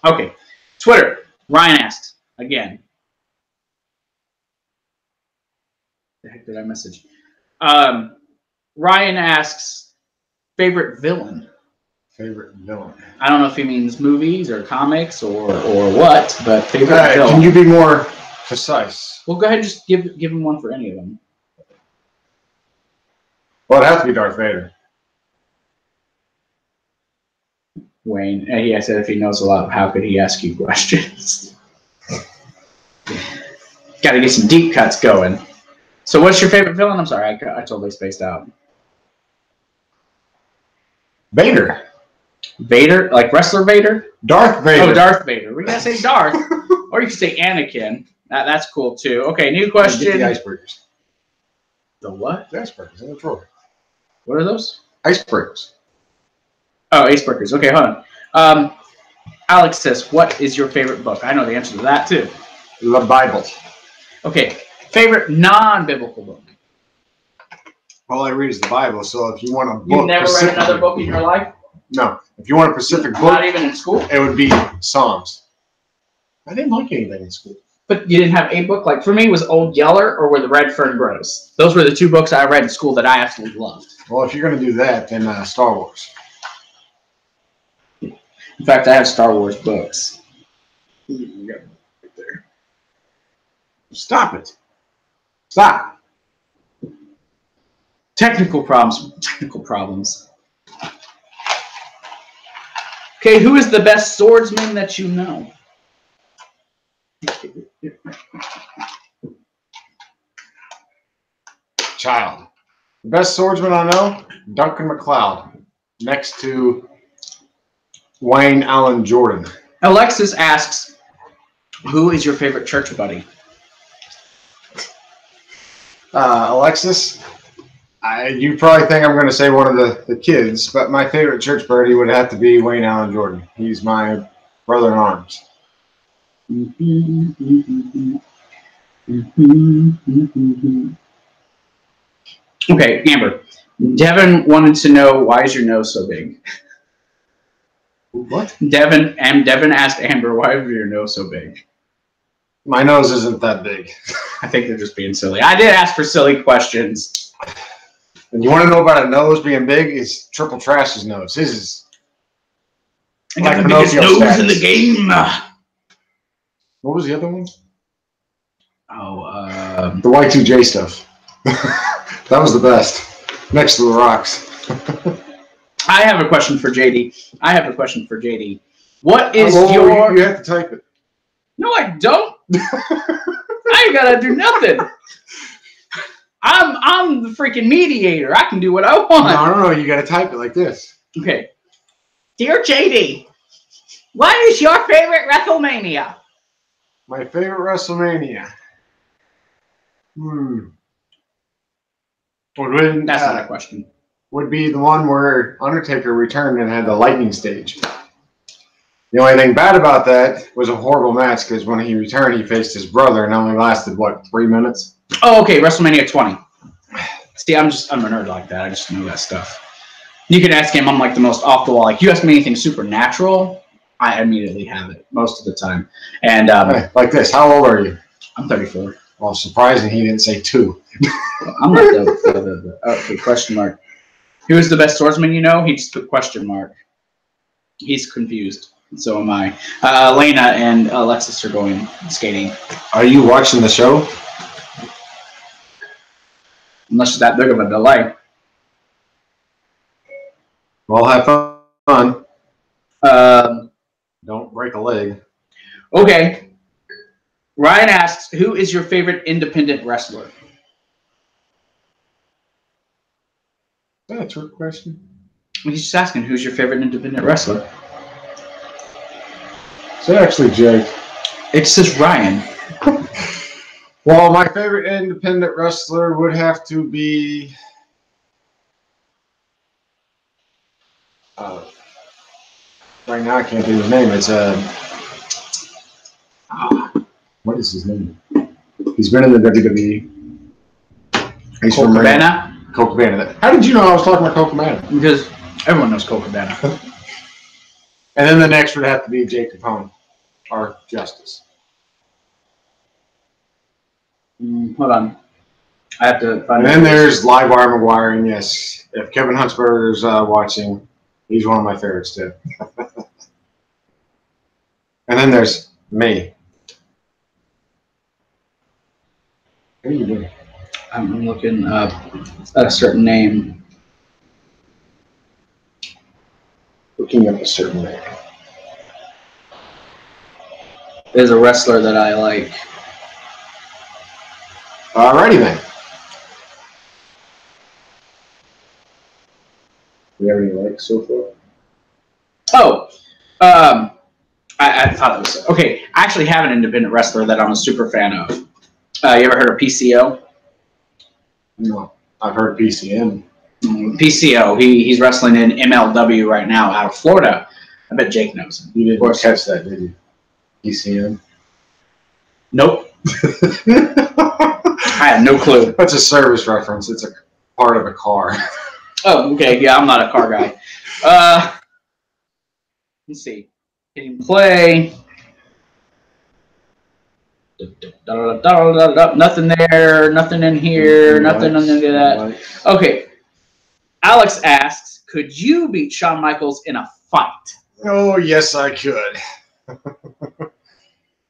Okay. Twitter. Ryan asks again. The heck did I message? Ryan asks favorite villain. Favorite villain. I don't know if he means movies or comics or what, but favorite villain. Can you be more precise? Well, go ahead and just give him one for any of them. Well, it'd have to be Darth Vader. Wayne, I said if he knows a lot, how could he ask you questions? Got to get some deep cuts going. So what's your favorite villain? I'm sorry, I totally spaced out. Vader. Vader? Like wrestler Vader? Darth Vader. Oh, Darth Vader. We gotta say Darth. Or you could say Anakin. That's cool too. Okay, new question. Get the icebergers. The what? The icebergers in the drawer. What are those? Icebergers. Oh, Aceburgers. Okay, hold on. Alex says, what is your favorite book? I know the answer to that too. The Bible. Okay, favorite non-biblical book? All I read is the Bible, so if you want a book... You've never read another book in your life? No. If you want a specific book... Not even in school? It would be Psalms. I didn't like anything in school. But you didn't have a book? Like, for me, it was Old Yeller or were the Red Fern Grows. Those were the two books I read in school that I absolutely loved. Well, if you're going to do that, then Star Wars. In fact, I have Star Wars books. Stop it. Stop. Technical problems. Technical problems. Okay, who is the best swordsman that you know? Child. The best swordsman I know, Duncan MacLeod. Next to Wayne Allen Jordan. Alexis asks, who is your favorite church buddy? Alexis, you probably think I'm going to say one of the kids, but my favorite church buddy would have to be Wayne Allen Jordan. He's my brother in arms. Okay, Amber. Devin wanted to know, why is your nose so big? What? Devin asked Amber, why is your nose so big? My nose isn't that big. I think they're just being silly. I did ask for silly questions. And you want to know about a nose being big? It's Triple Trash's nose. His is I got like the biggest Pinocchio nose status. in the game. What was the other one? Oh, The Y2J stuff. That was the best. Next to the rocks. I have a question for JD. What is your... You have to type it. No, I don't. I ain't gotta do nothing. I'm the freaking mediator. I can do what I want. No. You got to type it like this. Okay. Dear JD, what is your favorite WrestleMania? My favorite WrestleMania. That's not a question. Would be the one where Undertaker returned and had the lightning stage. The only thing bad about that was a horrible match because when he returned, he faced his brother and only lasted, what, 3 minutes? Oh, okay, WrestleMania 20. See, I'm a nerd like that. I just know that stuff. You can ask him. I'm like the most off the wall. Like, you ask me anything supernatural, I immediately have it most of the time. And Hey, like this. How old are you? I'm 34. Well, surprising he didn't say 2. I'm like okay, question mark. Who is the best swordsman you know? He just put question mark. He's confused. So am I. Elena and Alexis are going skating. Are you watching the show? Unless it's that big of a delay. Well, have fun. Don't break a leg. Okay. Ryan asks, who is your favorite independent wrestler? Is that a trick question? He's just asking, who's your favorite independent wrestler? Is that actually Jake? It says Ryan. Well, my favorite independent wrestler would have to be Right now, I can't think of his name. It's what is his name? He's been in the WWE. He's Colt from Cabana? Colt Cabana. How did you know I was talking about Colt Cabana? Because everyone knows Colt Cabana. And then the next would have to be Jake Capone, or Justice. Hold on. I have to find And then there's Livar McGuire, and yes, if Kevin Huntsberger's watching, he's one of my favorites too. And then there's me. What are you doing? I'm looking up a certain name. Looking up a certain name. There's a wrestler that I like. Alrighty then. You have any likes so far? Oh, I thought it was okay. I actually have an independent wrestler that I'm a super fan of. You ever heard of PCO? No, I've heard PCM. PCO. He's wrestling in MLW right now out of Florida. I bet Jake knows him. You didn't catch that, did you? PCM. Nope. I have no clue. That's a service reference. It's a part of a car. Oh, okay. Yeah, I'm not a car guy. Let's see. Can you play? Nothing there. Nothing in here. Nothing on any of that. Okay. Alex asks, could you beat Shawn Michaels in a fight? Oh, yes, I could.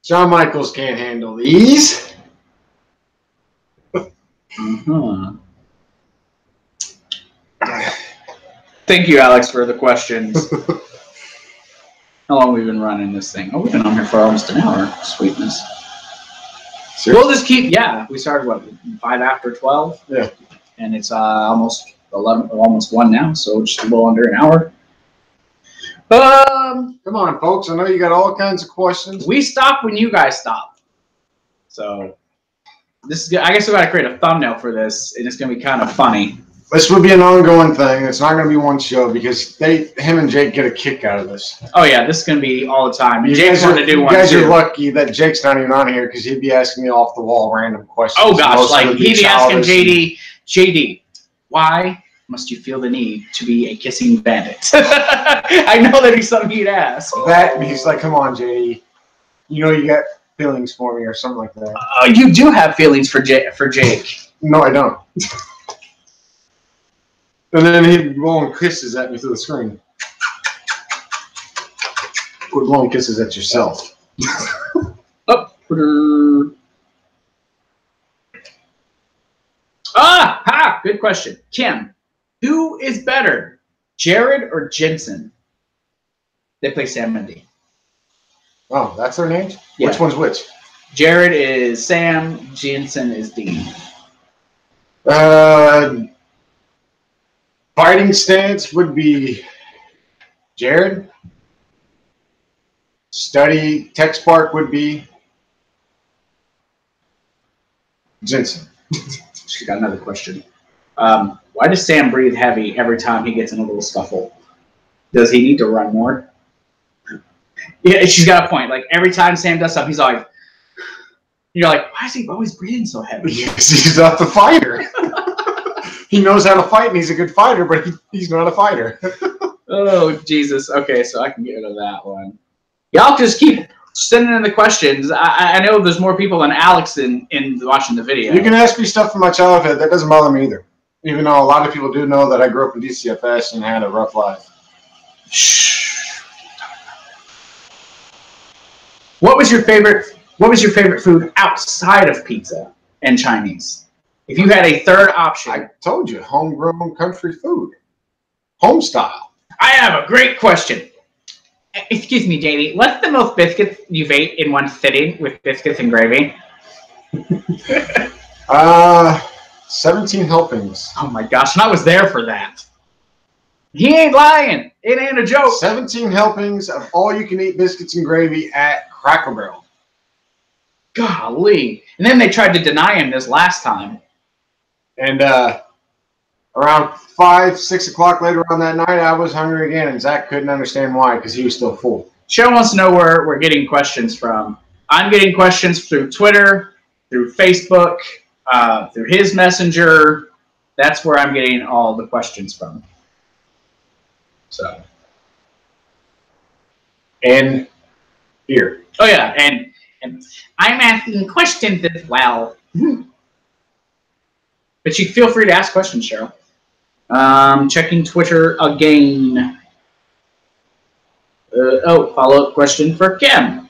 Shawn Michaels can't handle these. Thank you, Alex, for the questions. How long have we been running this thing? Oh, we've been on here for almost an hour. Sweetness. Seriously? We'll just keep, we started, 5 after 12? Yeah. And it's almost 11, almost 1 now, so just a little under an hour. Come on, folks. I know you got all kinds of questions. We stop when you guys stop. So, this is good. I guess we got to create a thumbnail for this, and it's going to be kind of funny. This will be an ongoing thing. It's not going to be one show because him and Jake get a kick out of this. Oh, yeah. This is going to be all the time. And Jake's going to do one, too. You guys are lucky that Jake's not even on here because he'd be asking me off-the-wall random questions. Oh, gosh. Like, he'd be asking JD, why must you feel the need to be a kissing bandit? I know that he's something he'd ask. He's like, come on, JD. You know you got feelings for me or something like that. Oh, you do have feelings for Jake. No, I don't. And then he'd blow kisses at me through the screen. Quit blowing kisses at yourself. Good question. Kim, who is better, Jared or Jensen? They play Sam and Dean. Oh, that's their names? Yeah. Which one's which? Jared is Sam, Jensen is Dean. Fighting stance would be Jared. Study tech spark would be Jensen. She's got another question. Why does Sam breathe heavy every time he gets in a little scuffle? Does he need to run more? Yeah, she's got a point. Like every time Sam does something, he's like, you're like, why is he always breathing so heavy? Because he's not the fighter. He knows how to fight and he's a good fighter, but he's not a fighter. Oh, Jesus. Okay, so I can get rid of that one. Y'all just keep sending in the questions. I know there's more people than Alex in watching the video. You can ask me stuff from my childhood. That doesn't bother me either. Even though a lot of people do know that I grew up in DCFS and had a rough life. Shh. What was your favorite food outside of pizza and Chinese? If you had a third option. I told you, homegrown country food. Home style. I have a great question. Excuse me, JD. What's the most biscuits you've ate in one sitting with biscuits and gravy? 17 helpings. Oh my gosh, and I was there for that. He ain't lying. It ain't a joke. 17 helpings of all-you-can-eat biscuits and gravy at Cracker Barrel. Golly. And then they tried to deny him this last time. And Around 5, 6 o'clock later on that night, I was hungry again, and Zach couldn't understand why because he was still full. Cheryl wants to know where we're getting questions from. I'm getting questions through Twitter, through Facebook, through his messenger. That's where I'm getting all the questions from. So. And here. Oh, yeah, and I'm asking questions as well. But you feel free to ask questions, Cheryl. Checking Twitter again. Follow-up question for Kim.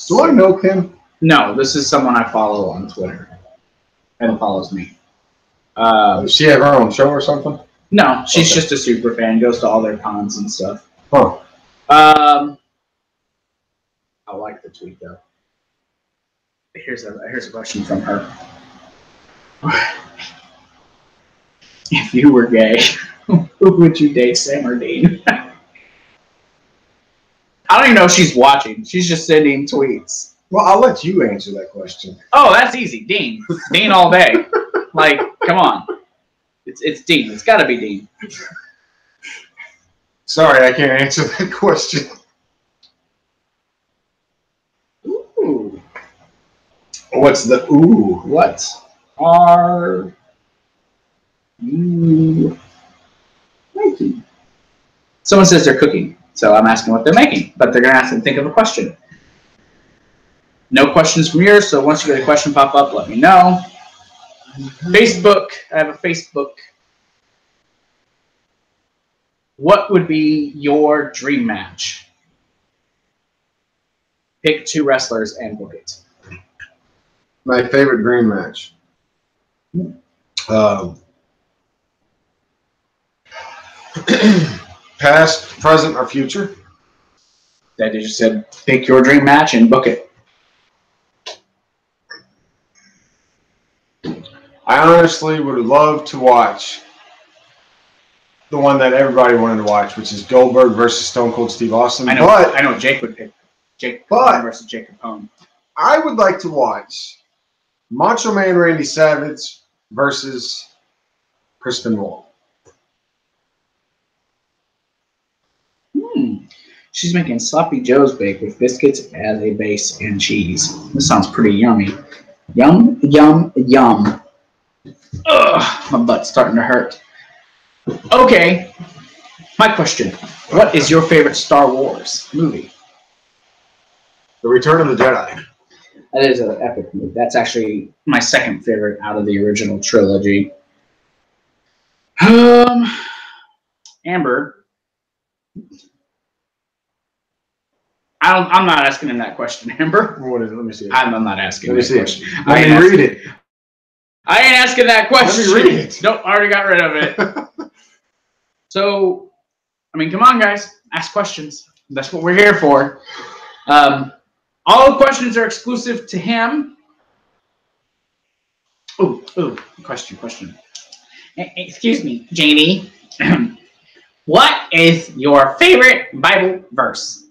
Do I know Kim? No, this is someone I follow on Twitter and follows me. Does she have her own show or something? No, she's just a super fan. Goes to all their cons and stuff. Huh. I like the tweet though. Here's a question from her. If you were gay, who would you date, Sam or Dean? I don't even know if she's watching. She's just sending tweets. Well, I'll let you answer that question. Oh, that's easy. Dean. Dean all day. Like, come on. It's Dean. It's got to be Dean. Sorry, I can't answer that question. Ooh. What's the ooh? What are you making? Someone says they're cooking, so I'm asking what they're making, but they're going to ask them to think of a question. No questions from yours, so once you get a question pop up, let me know. Facebook, I have a Facebook. What would be your dream match? Pick 2 wrestlers and book it. My favorite dream match. Past, present, or future? That you just said, pick your dream match and book it. I honestly would love to watch the one that everybody wanted to watch, which is Goldberg versus Stone Cold Steve Austin. I know Jake would pick Jake versus Jake Capone. I would like to watch Macho Man Randy Savage versus Chris Benoit. She's making sloppy joes baked with biscuits as a base and cheese. This sounds pretty yummy. Yum, yum, yum. Ugh, my butt's starting to hurt. Okay, my question. What is your favorite Star Wars movie? The Return of the Jedi. That is an epic movie. That's actually my second favorite out of the original trilogy. Amber. I'm not asking him that question, Amber. What is it? Let me see it. I'm not asking Let me that see question. it. Let me read it. I ain't asking that question. Let me read it. Nope, I already got rid of it. So, I mean, come on, guys. Ask questions. That's what we're here for. All the questions are exclusive to him. Ooh, question. Excuse me, Janie. What is your favorite Bible verse?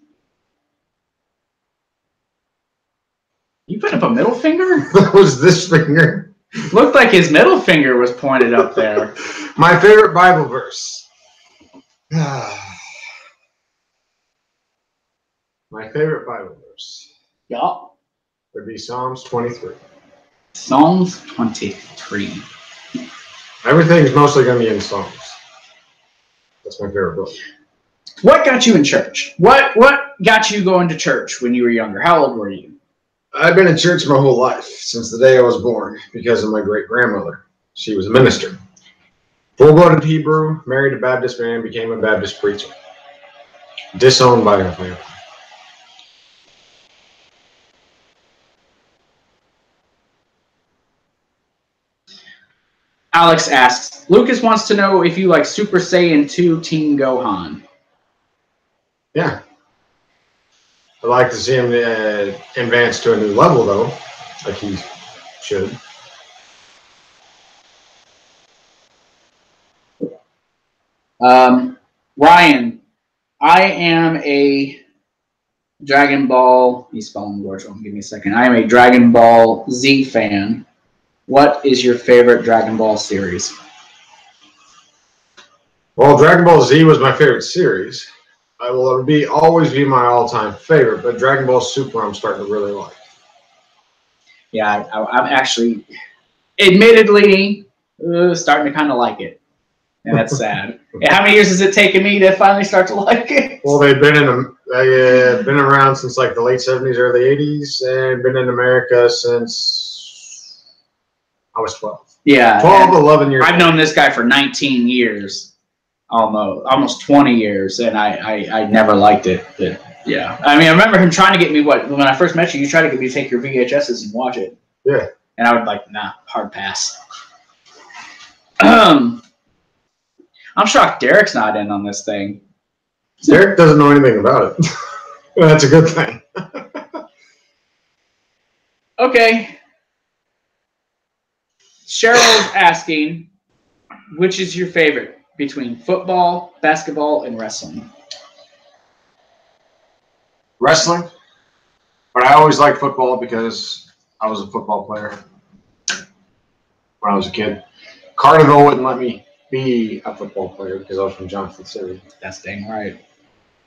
You put up a middle finger? What was this finger? Looked like his middle finger was pointed up there. My favorite Bible verse. My favorite Bible verse. Yeah. Would be Psalms 23. Psalms 23. Everything's mostly going to be in Psalms. That's my favorite book. What got you in church? What got you going to church when you were younger? How old were you? I've been in church my whole life, since the day I was born, because of my great-grandmother. She was a minister. Full-blooded Hebrew, married a Baptist man, became a Baptist preacher. Disowned by her family. Alex asks, Lucas wants to know if you like Super Saiyan 2 Team Gohan. Yeah. I'd like to see him advance to a new level, though, like he should. Ryan, I am a Dragon Ball. He's spelling the words wrong. Give me a second. I am a Dragon Ball Z fan. What is your favorite Dragon Ball series? Well, Dragon Ball Z was my favorite series. I will always be my all-time favorite, but Dragon Ball Super I'm starting to really like. Yeah, I'm actually, admittedly, starting to kind of like it. And that's sad. How many years has it taken me to finally start to like it? Well, they've been been around since like the late 70s, early 80s, and been in America since I was 12. Yeah. 12, 11 years. I've known this guy for 19 years. Almost 20 years, and I never liked it. But yeah, I mean, I remember him trying to get me when I first met you. You tried to get me to take your VHSs and watch it. Yeah, and I would like, nah, hard pass. I'm shocked Derek's not in on this thing. Derek doesn't know anything about it. That's a good thing. Okay. Cheryl's asking, which is your favorite between football, basketball, and wrestling? Wrestling, but I always liked football because I was a football player when I was a kid. Carterville wouldn't let me be a football player because I was from Johnson City. That's dang right.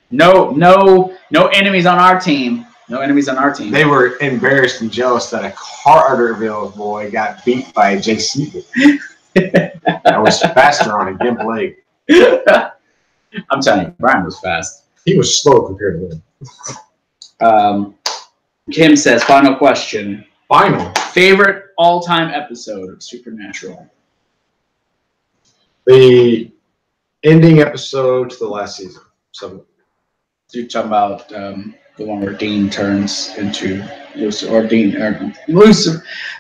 No enemies on our team. No enemies on our team. They were embarrassed and jealous that a Carterville boy got beat by a JC. I was faster on a gimp leg. I'm telling you, Brian was fast. He was slow compared to him. Kim says, final question. Final. Favorite all-time episode of Supernatural? The ending episode to the last season. So you're talking about the one where Dean turns into Lucifer.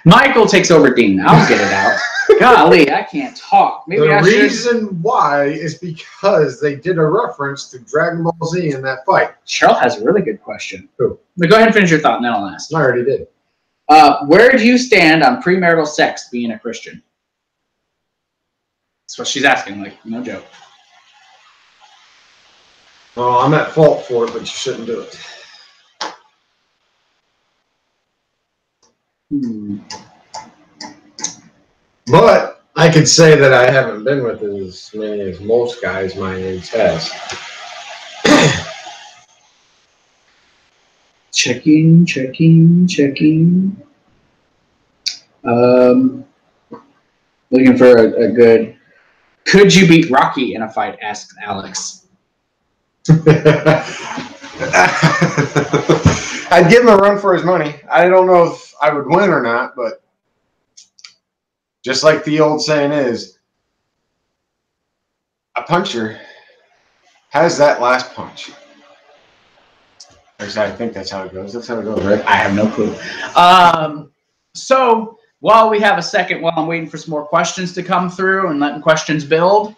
Michael takes over Dean. I'll get it out. Golly, I can't talk. Maybe the reason why is because they did a reference to Dragon Ball Z in that fight. Cheryl has a really good question. Who? But go ahead and finish your thought, and then I'll ask. I already did. Where do you stand on premarital sex being a Christian? That's what she's asking, like, no joke. Well, I'm at fault for it, but you shouldn't do it. But I could say that I haven't been with as many as most guys my age has. Checking. Looking for a good. Could you beat Rocky in a fight? Asked Alex. I'd give him a run for his money. I don't know if I would win or not, but just like the old saying is, a puncher has that last punch. I think that's how it goes. That's how it goes, right? I have no clue. So while we have a second, while I'm waiting for some more questions to come through and letting questions build,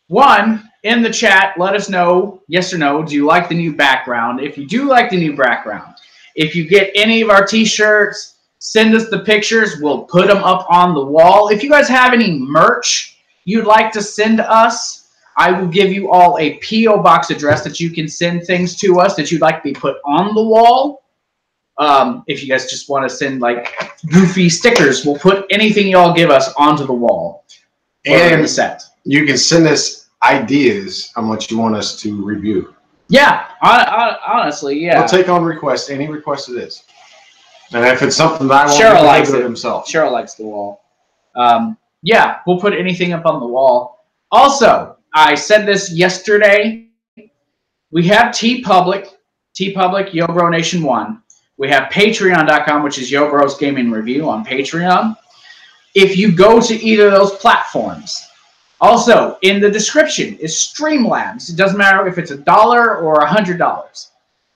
one, in the chat, let us know, yes or no, do you like the new background? If you do like the new background, if you get any of our t-shirts, send us the pictures. We'll put them up on the wall. If you guys have any merch you'd like to send us, I will give you all a P.O. box address that you can send things to us that you'd like to be put on the wall. If you guys just want to send like goofy stickers, we'll put anything y'all give us onto the wall. And the set. You can send us ideas on what you want us to review. Yeah, honestly, yeah. We'll take on requests, any request it is. And if it's something that I want Cheryl to likes do it it himself. Cheryl likes the wall. Yeah, we'll put anything up on the wall. Also, I said this yesterday. We have TeePublic, YoBro Nation 1. We have Patreon.com, which is YoBro's Gaming Review on Patreon. If you go to either of those platforms, also in the description is Streamlabs. It doesn't matter if it's $1 or $100.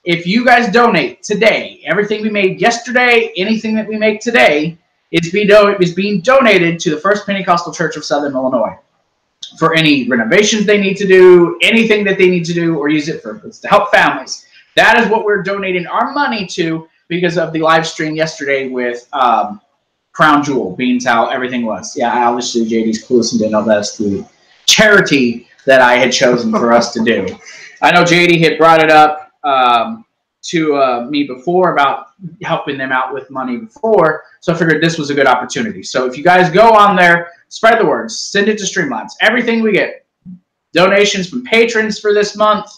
If you guys donate today, everything we made yesterday, anything that we make today, is being donated to the First Pentecostal Church of Southern Illinois for any renovations they need to do, anything that they need to do, or use it for to help families. That is what we're donating our money to because of the live stream yesterday with Crown Jewel, being how everything was. Yeah, obviously JD's clueless and didn't know that's the charity that I had chosen for us to do. I know JD had brought it up. to me before about helping them out with money before, so I figured this was a good opportunity. So if you guys go on there, spread the word, send it to Streamlabs. Everything we get, donations from patrons for this month,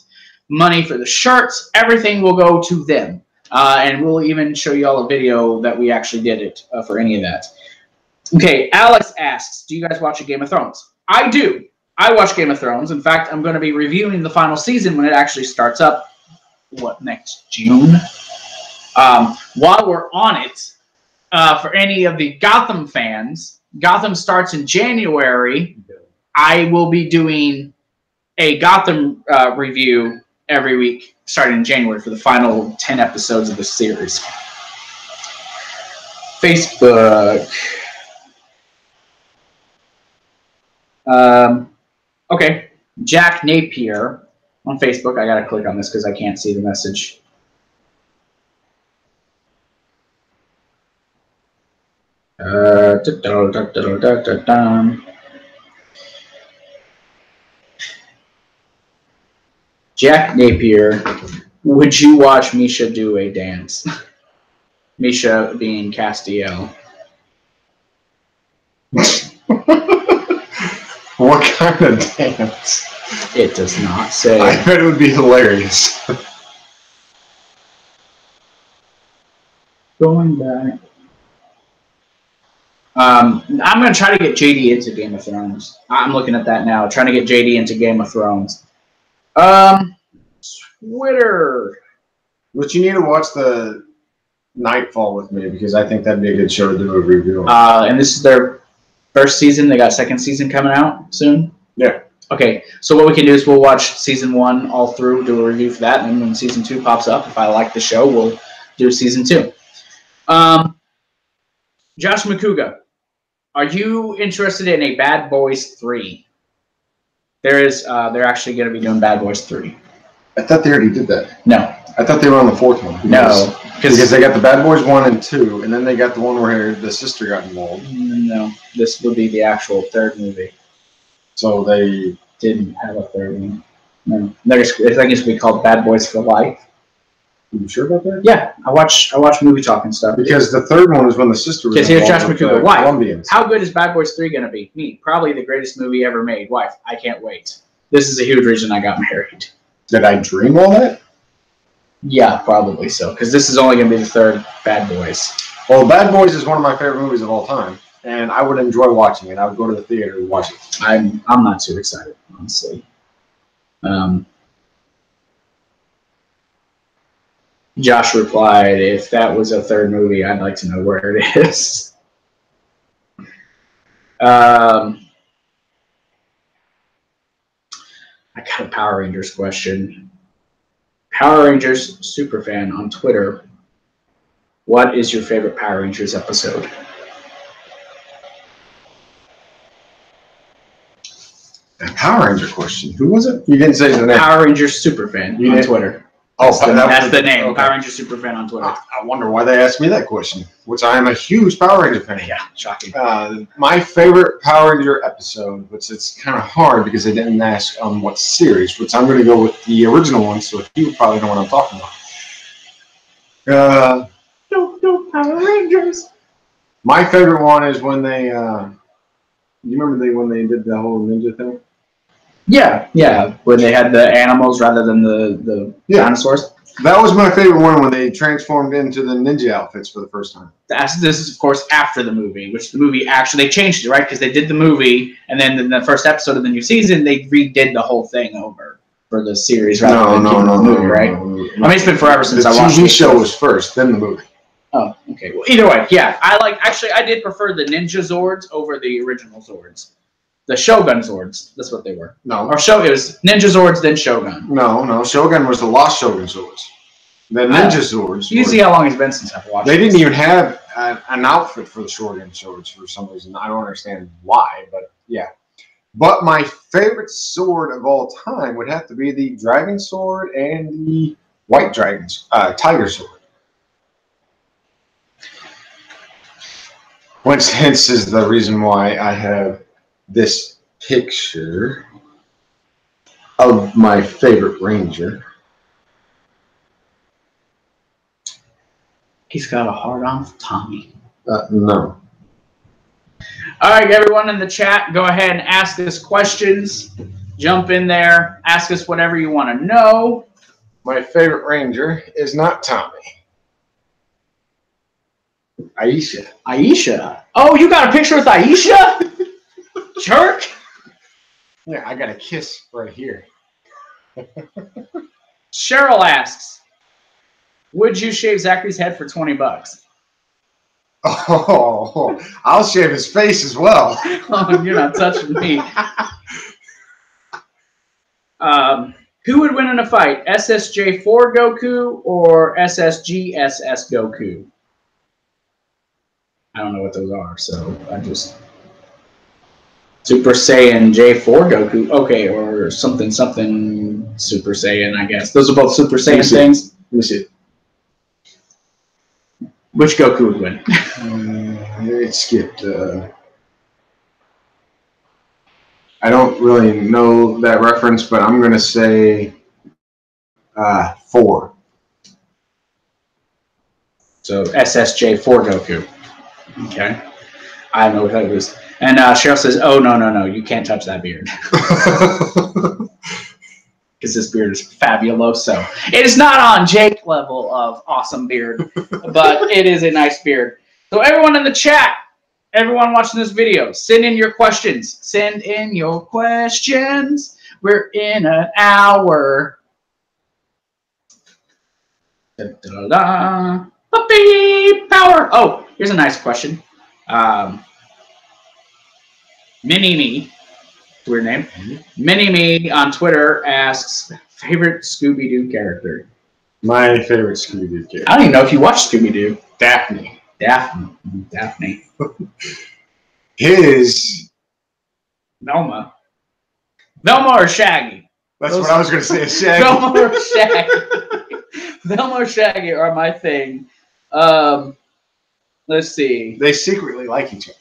money for the shirts, everything will go to them. And we'll even show you all a video that we actually did it for any of that. Okay, Alex asks, do you guys watch Game of Thrones? I do. I watch Game of Thrones. In fact, I'm going to be reviewing the final season when it actually starts up, next June? While we're on it, for any of the Gotham fans, Gotham starts in January. I will be doing a Gotham review every week starting in January for the final 10 episodes of the series. Facebook. Okay, Jack Napier on Facebook. I gotta click on this because I can't see the message. Jack Napier, would you watch Misha do a dance? Misha being Castiel. What kind of dance? It does not say. I bet it would be hilarious. Going back. I'm going to try to get JD into Game of Thrones. I'm looking at that now, trying to get JD into Game of Thrones. Twitter. But you need to watch the Nightfall with me because I think that'd be a good show to do a review on. And this is their first season. They got a second season coming out soon. Yeah. Okay, so what we can do is we'll watch season 1 all through, do a review for that, and then when season 2 pops up, if I like the show, we'll do season 2. Josh McCouga, are you interested in a Bad Boys 3? They're actually going to be doing Bad Boys 3. I thought they already did that. No. I thought they were on the 4th one. No. Because they got the Bad Boys 1 and 2, and then they got the one where the sister got involved. No. This would be the actual 3rd movie. So they didn't have a 3rd one. No. I think it's be called Bad Boys for Life. Are you sure about that? Yeah. I watch movie talk and stuff. Because the 3rd one was when the sister was involved. Here's Josh McCouga. Wife. Colombians. How good is Bad Boys 3 going to be? Me. Probably the greatest movie ever made. Wife. I can't wait. This is a huge reason I got married. Did I dream all that? Yeah, probably so. Because this is only going to be the 3rd Bad Boys. Well, Bad Boys is one of my favorite movies of all time, and I would enjoy watching it. I would go to the theater and watch it. I'm not too excited, honestly. Josh replied, if that was a 3rd movie, I'd like to know where it is. I got a Power Rangers question. Power Rangers Superfan on Twitter. What is your favorite Power Rangers episode? A Power Ranger question. Who was it? You didn't say the name. Power Rangers Superfan on Twitter. That's the name. Okay. Power Rangers Superfan on Twitter. I wonder why they asked me that question, which I am a huge Power Ranger fan. Yeah, shocking. My favorite Power Ranger episode, which it's kind of hard because they didn't ask on what series, which I'm going to go with the original one, so you probably know what I'm talking about. No Power Rangers. My favorite one is when they, you remember when they did the whole ninja thing? Yeah. When they had the animals rather than the dinosaurs. That was my favorite one when they transformed into the ninja outfits for the first time. This is, of course, after the movie, which the movie actually, they changed it, right? Because they did the movie, and then in the first episode of the new season, they redid the whole thing over for the series rather than the movie, right? I mean, it's been forever since I watched it. The TV show was first, then the movie. Oh, okay. Well, either way, yeah. I did prefer the Ninja Zords over the original Zords. The Shogun Zords, that's what they were. No. Or it was Ninja Zords, then Shogun. No. Shogun was the Lost Shogun Zords. The Ninja Zords. You see how long it's been since I've watched They didn't even have an outfit for the Shogun Zords for some reason. I don't understand why, but yeah. But my favorite sword of all time would have to be the Dragon Sword and the White Dragon's Tiger Sword. Which hence is the reason why I have this picture of my favorite Ranger. He's got a hard-on for Tommy. No. All right, everyone in the chat, go ahead and ask us questions. Jump in there. Ask us whatever you want to know. My favorite Ranger is not Tommy. Aisha. Aisha. Oh, you got a picture with Aisha? Jerk. Yeah, I got a kiss right here. Cheryl asks, would you shave Zachary's head for $20? Oh, I'll shave his face as well. Oh, you're not touching me. Who would win in a fight, SSJ4 Goku or SSGSS Goku? I don't know what those are, so I just... Super Saiyan J4 Goku. Okay, or something Super Saiyan, I guess. Those are both Super Saiyan things. Let me see. Which Goku would win? It skipped. I don't really know that reference, but I'm going to say 4. So SSJ4 Goku. Okay. I don't know what that is. And Cheryl says, oh, no, you can't touch that beard. Because this beard is fabuloso. It is not on Jake level of awesome beard, but it is a nice beard. So everyone in the chat, everyone watching this video, send in your questions. Send in your questions. We're in an hour. Da-da-da. Puppy power. Oh, here's a nice question. Mini-Me, weird name. Mini-Me on Twitter asks, favorite Scooby-Doo character? My favorite Scooby-Doo character. I don't even know if you watch Scooby-Doo. Daphne. Daphne. His... Velma or Shaggy? That's what I was going to say, Shaggy. Velma or Shaggy. Velma or Shaggy are my thing. Let's see. They secretly like each other.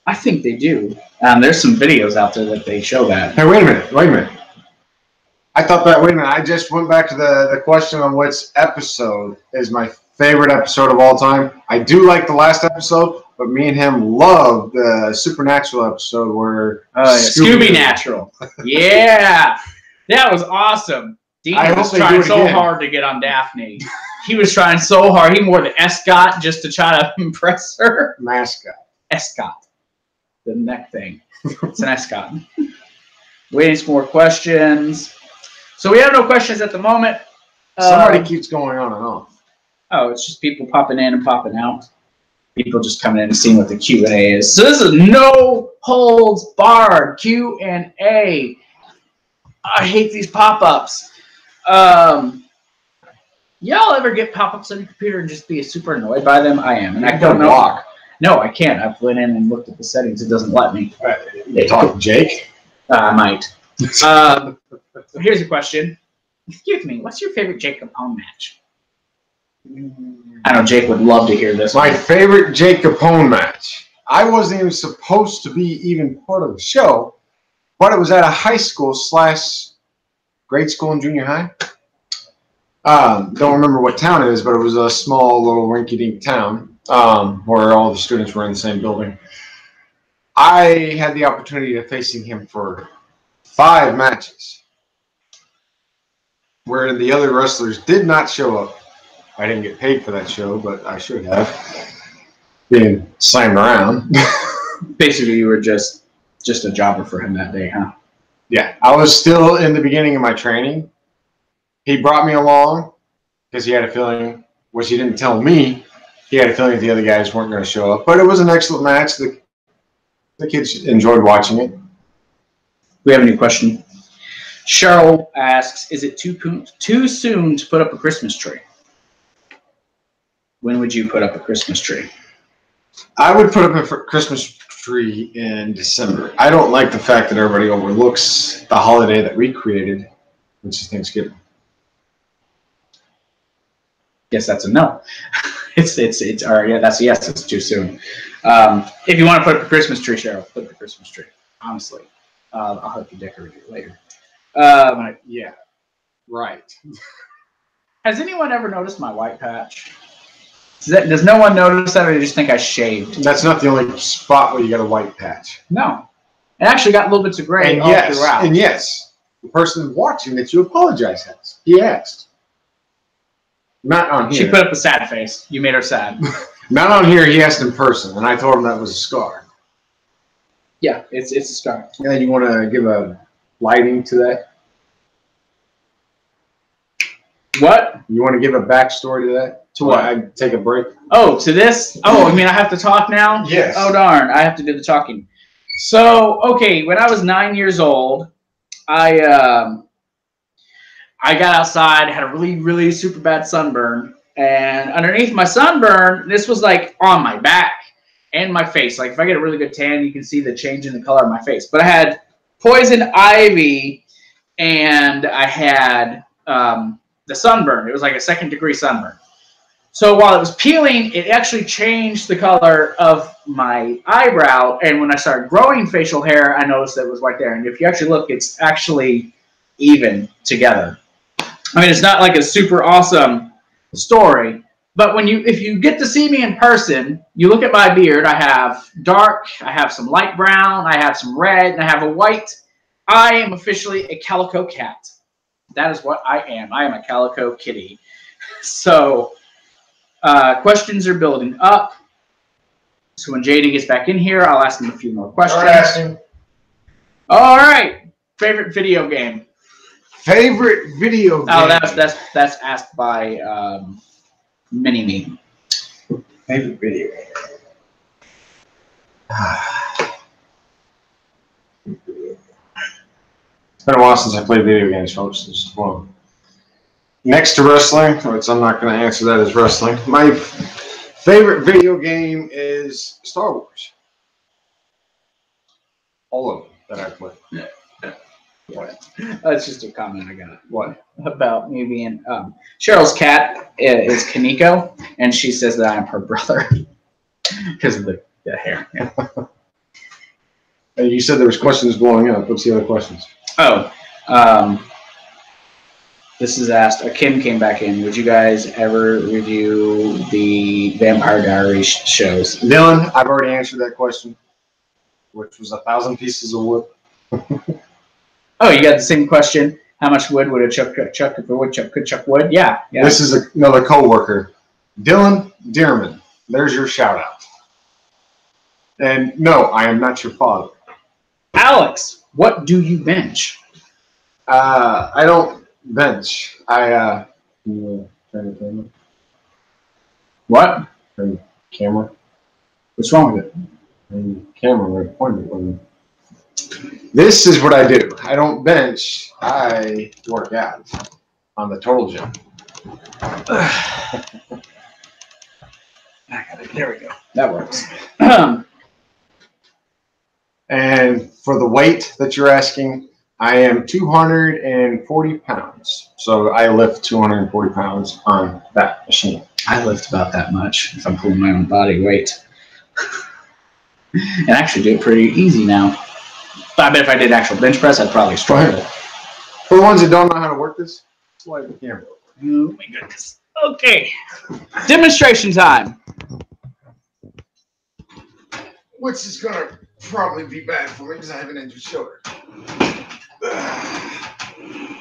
I think they do. There's some videos out there that they show that. Hey, wait a minute. I thought that, wait a minute, I just went back to the question on which episode is my favorite episode of all time. I do like the last episode, but me and him love the Supernatural episode where... Scooby Natural. Yeah. That was awesome. Dean was trying so hard to get on Daphne. He was trying so hard. He wore the escort just to try to impress her. Mascot. Escort. The neck thing. It's an escort. Waiting for more questions. So we have no questions at the moment. Somebody keeps going on and off. Oh, it's just people popping in and popping out. People just coming in and seeing what the Q&A is. So this is no holds barred Q&A. I hate these pop-ups. Y'all ever get pop-ups on your computer and just be super annoyed by them? I am, and I don't know. Block. No, I can't. I've went in and looked at the settings. It doesn't let me. You talking Jake? I might. Here's a question. Excuse me, what's your favorite Jake Capone match? I know Jake would love to hear this. My favorite Jake Capone match. I wasn't even supposed to be even part of the show, but it was at a high school / grade school and junior high. Don't remember what town it is, but it was a small little rinky-dink town where all the students were in the same building. I had the opportunity of facing him for 5 matches, where the other wrestlers did not show up. I didn't get paid for that show, but I should have. Being slammed around. Basically, you were just a jobber for him that day, huh? Yeah, I was still in the beginning of my training. He brought me along because he had a feeling, which he didn't tell me, he had a feeling the other guys weren't going to show up. But it was an excellent match. The kids enjoyed watching it. We have a new question. Cheryl asks, is it too soon to put up a Christmas tree? When would you put up a Christmas tree? I would put up a Christmas tree in December. I don't like the fact that everybody overlooks the holiday that we created, which is Thanksgiving. Guess that's a no. It's or yeah, that's a yes. It's too soon. If you want to put up a Christmas tree, Cheryl, put up a Christmas tree. Honestly, I'll help you decorate it later. Yeah, right. Has anyone ever noticed my white patch? Does no one notice that, or they just think I shaved? That's not the only spot where you got a white patch. No. It actually got little bits of gray all throughout. And yes, the person watching that you apologize has. He asked. Not on here. She put up a sad face. You made her sad. Not on here. He asked in person, and I told him that was a scar. Yeah, it's a scar. Yeah, you want to give a lighting to that? What? You want to give a backstory to that? To what? I take a break? Oh, to this? Oh, I mean, I have to talk now? Yes. Oh, darn. I have to do the talking. So, okay, when I was 9 years old, I got outside, had a really, really super bad sunburn. And underneath my sunburn, this was like on my back and my face. Like if I get a really good tan, you can see the change in the color of my face. But I had poison ivy and I had the sunburn. It was like a 2nd-degree sunburn. So while it was peeling, it actually changed the color of my eyebrow. And when I started growing facial hair, I noticed that it was right there. And if you actually look, it's actually even together. I mean, it's not like a super awesome story, but if you get to see me in person, you look at my beard. I have dark, I have some light brown, I have some red, and I have a white. I am officially a calico cat. That is what I am. I am a calico kitty. So questions are building up. So when JD gets back in here, I'll ask him a few more questions. All right. Favorite video game? Favorite video game? Oh, that's asked by Mini-Me. Favorite video game? It's been a while since I played video games, folks. Just one. Next to wrestling, which I'm not going to answer that as wrestling. My favorite video game is Star Wars. All of them that I play. What? That's just a comment I got. What? About me being Cheryl's cat is Kaneko, and she says that I'm her brother because of the hair. Yeah. And you said there was questions blowing up. What's the other questions? Oh, this is asked. Kim came back in. Would you guys ever review the Vampire Diaries shows? Dylan, I've already answered that question, which was 1,000 pieces of wood. Oh, you got the same question. How much wood would a chuck if a woodchuck could chuck wood? Yeah. This is another coworker, Dylan Dearman. There's your shout out. And no, I am not your father. Alex, what do you bench? I don't bench. I turn the camera. What? Turn the camera. What's wrong with it? Turn the camera right pointed at me. This is what I do. I don't bench. I work out on the Total Gym. There we go. That works. And for the weight that you're asking, I am 240 pounds. So I lift 240 pounds on that machine. I lift about that much if I'm pulling my own body weight. And actually do it pretty easy now. But I bet if I did actual bench press, I'd probably struggle. For the ones that don't know how to work this, slide the camera. Oh my goodness. Okay. Demonstration time. Which is going to probably be bad for me because I have an injured shoulder.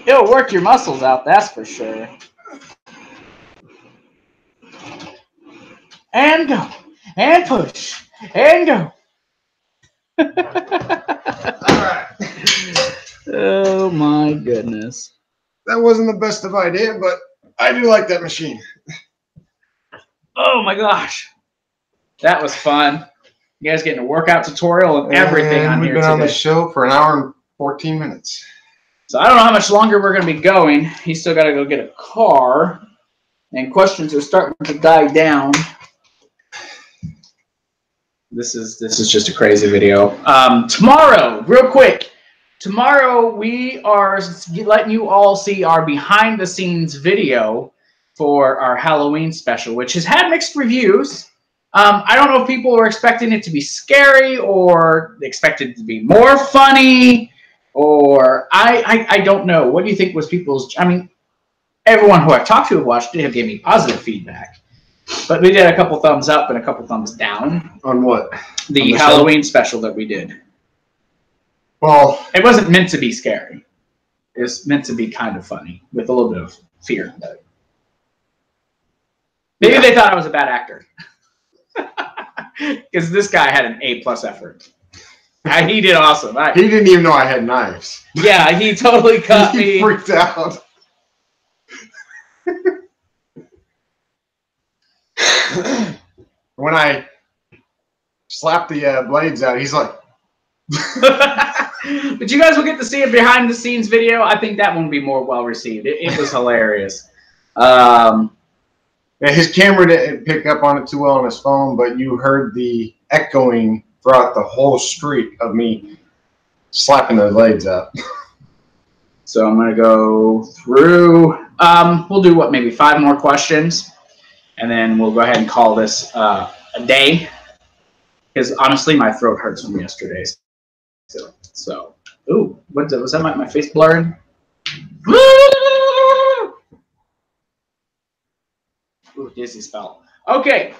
It'll work your muscles out, that's for sure. And go. And push. And go. All right. Oh my goodness. That wasn't the best of idea, but I do like that machine. Oh my gosh. That was fun. You guys getting a workout tutorial and everything on here today. We've been on the today. show for 1 hour and 14 minutes. So I don't know how much longer we're going to be going. He's still got to go get a car. And questions are starting to die down. This is just a crazy video. Tomorrow, real quick. Tomorrow we are letting you all see our behind the scenes video for our Halloween special, which has had mixed reviews. I don't know if people were expecting it to be scary or they expected it to be more funny, or I don't know. What do you think was people's? I mean, everyone who I've talked to have watched it have given me positive feedback. But we did a couple thumbs up and a couple thumbs down. On what? The Halloween special that we did. Well, it wasn't meant to be scary. It was meant to be kind of funny with a little bit of fear. Maybe they thought I was a bad actor. Because this guy had an A+ effort. He did awesome. He didn't even know I had knives. Yeah, he totally cut me. He freaked out. When I slapped the blades out, he's like... But you guys will get to see a behind-the-scenes video. I think that one will be more well-received. It was hilarious. Yeah, his camera didn't pick up on it too well on his phone, but you heard the echoing throughout the whole street of me slapping the blades out. So I'm going to go through. We'll do, what, maybe 5 more questions, and then we'll go ahead and call this a day. Because, honestly, my throat hurts from yesterday. So, ooh, was that my face blurring? Ooh, dizzy spell. Okay.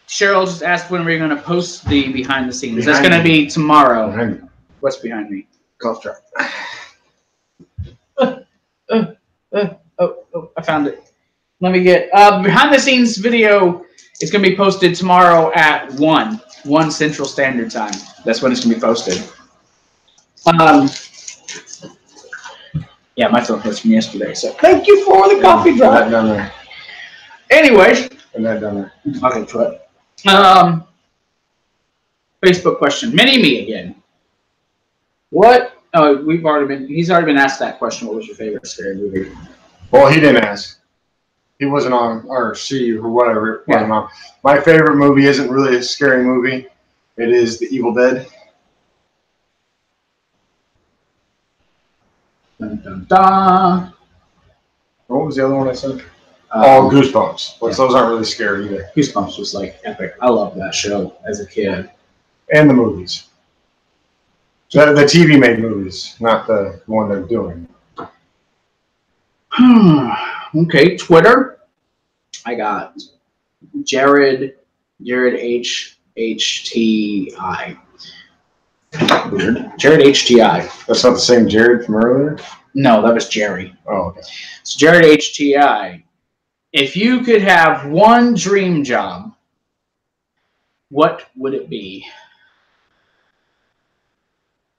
Cheryl just asked when we're going to post the behind the scenes. That's going to be tomorrow. Behind me. What's behind me? Cough drop. Oh, I found it. Let me get behind the scenes video is going to be posted tomorrow at 1 Central Standard Time. That's when it's going to be posted. Yeah, my throat hurts from yesterday, so thank you for the coffee drop. That down there. Anyways. And that down there. Okay, try it. Facebook question. Mini-me again. What? Oh, he's already been asked that question. What was your favorite scary movie? Well, he didn't ask. He wasn't on, or she, or whatever. Yeah. My favorite movie isn't really a scary movie. It is The Evil Dead. Dun, dun, dun. What was the other one I said? Goosebumps. But Yeah. those aren't really scary either. Goosebumps was like epic. I loved that show as a kid. And the movies. So the TV made movies, not the one they're doing. Okay, Twitter. I got Jared HTI. Weird. Jared HTI. That's not the same Jared from earlier? No, that was Jerry. Oh, okay. So Jared HTI. If you could have one dream job, what would it be?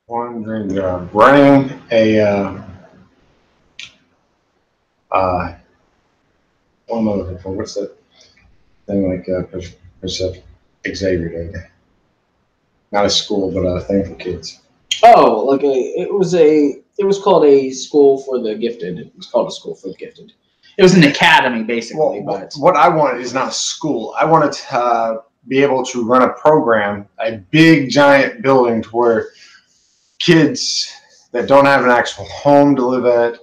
One dream job. Running a what's that thing like Xavier did? Not a school, but a thing for kids. Oh, like it was called a school for the gifted. It was called a school for the gifted. It was an academy, basically. Well, but what I wanted is not a school. I wanted to be able to run a program, a big, giant building to where kids that don't have an actual home to live at,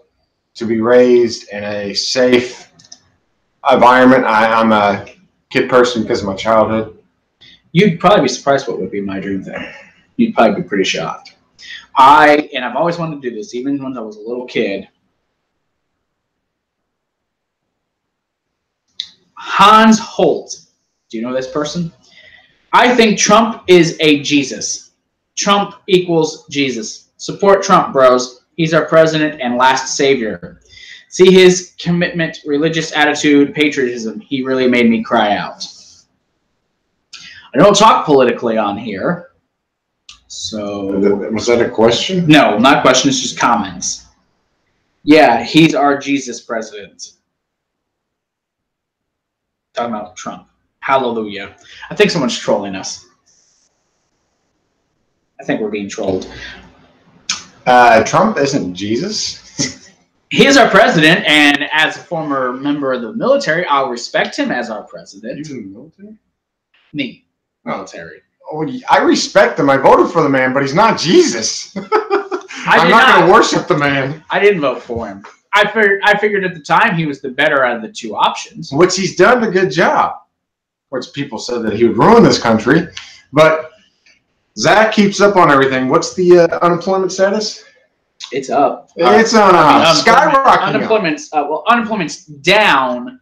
to be raised in a safe environment. I'm a kid person because of my childhood. You'd probably be surprised what would be my dream thing. You'd probably be pretty shocked. I've always wanted to do this, even when I was a little kid. Hans Holt. Do you know this person? I think Trump is a Jesus. Trump equals Jesus. Support Trump, bros. He's our president and last savior. See his commitment, religious attitude, patriotism. He really made me cry out. I don't talk politically on here. So Was that a question? no, not question. It's just comments. Yeah, he's our Jesus president. Talking about Trump. Hallelujah. I think someone's trolling us. I think we're being trolled. Trump isn't Jesus. He is our president, and as a former member of the military, I'll respect him as our president. He's in the military? Me. Military. Oh, I respect him. I voted for the man, but he's not Jesus. I'm not going to worship the man. I didn't vote for him. I figured at the time he was the better out of the two options. Which he's done a good job. Which people said that he would ruin this country. But Zach keeps up on everything. What's the unemployment status? It's up. It's on skyrocketing. Unemployment's down.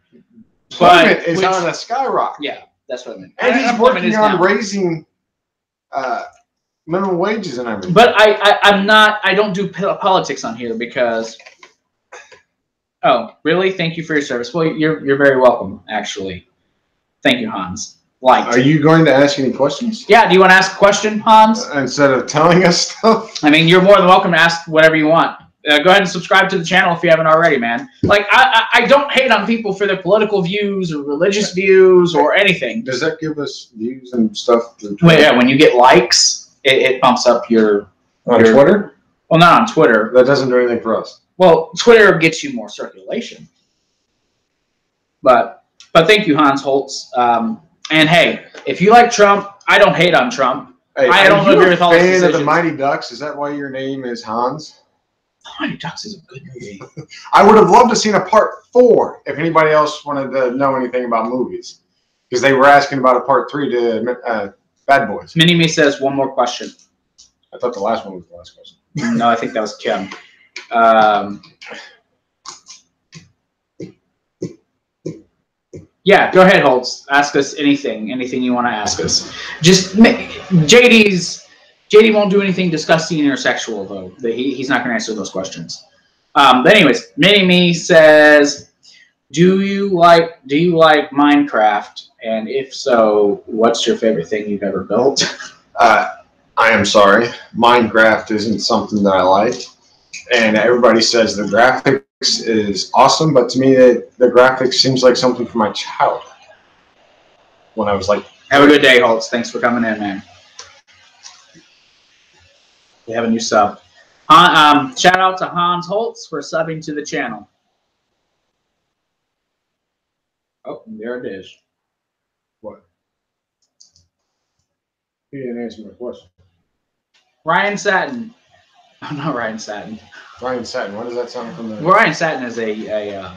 Employment is on a skyrocket. Yeah, that's what I mean. And he's working on raising minimum wages and everything. But I'm not. I don't do politics on here because. Oh, really? Thank you for your service. Well, you're very welcome. Actually, thank you, Hans. Are you going to ask any questions? Yeah. Do you want to ask a question, Hans? Instead of telling us stuff? I mean, you're more than welcome to ask whatever you want. Go ahead and subscribe to the channel if you haven't already, man. Like, I don't hate on people for their political views or religious views or anything. Does that give us views and stuff? Well, yeah, when you get likes, it bumps up your... On Twitter? Well, not on Twitter. That doesn't do anything for us. Well, Twitter gets you more circulation. But thank you, Hans Holtz. And hey, if you like Trump, I don't hate on Trump. Hey, I don't agree with all his decisions. Fan of the Mighty Ducks? Is that why your name is Hans? The Mighty Ducks is a good movie. I would have loved to seen a part 4 if anybody else wanted to know anything about movies, because they were asking about a part 3 to Bad Boys. Mini-Me says one more question. I thought the last one was the last question. No, I think that was Kim. Yeah, go ahead, Holtz. Ask us anything you want to ask us. Just JD won't do anything disgusting or sexual though. He's not going to answer those questions. But anyways, Mini-Me says, do you like Minecraft? And if so, what's your favorite thing you've ever built? I am sorry, Minecraft isn't something that I like, and everybody says the graphics is awesome, but to me the graphics seems like something from my childhood when I was like... Have a good day, Holtz. Thanks for coming in, man. We have a new sub. Shout out to Hans Holtz for subbing to the channel. Oh, there it is. What? He didn't answer my question. Ryan Satin. Oh, not Ryan Satin. Ryan Satin. What does that sound from the... Ryan Satin is a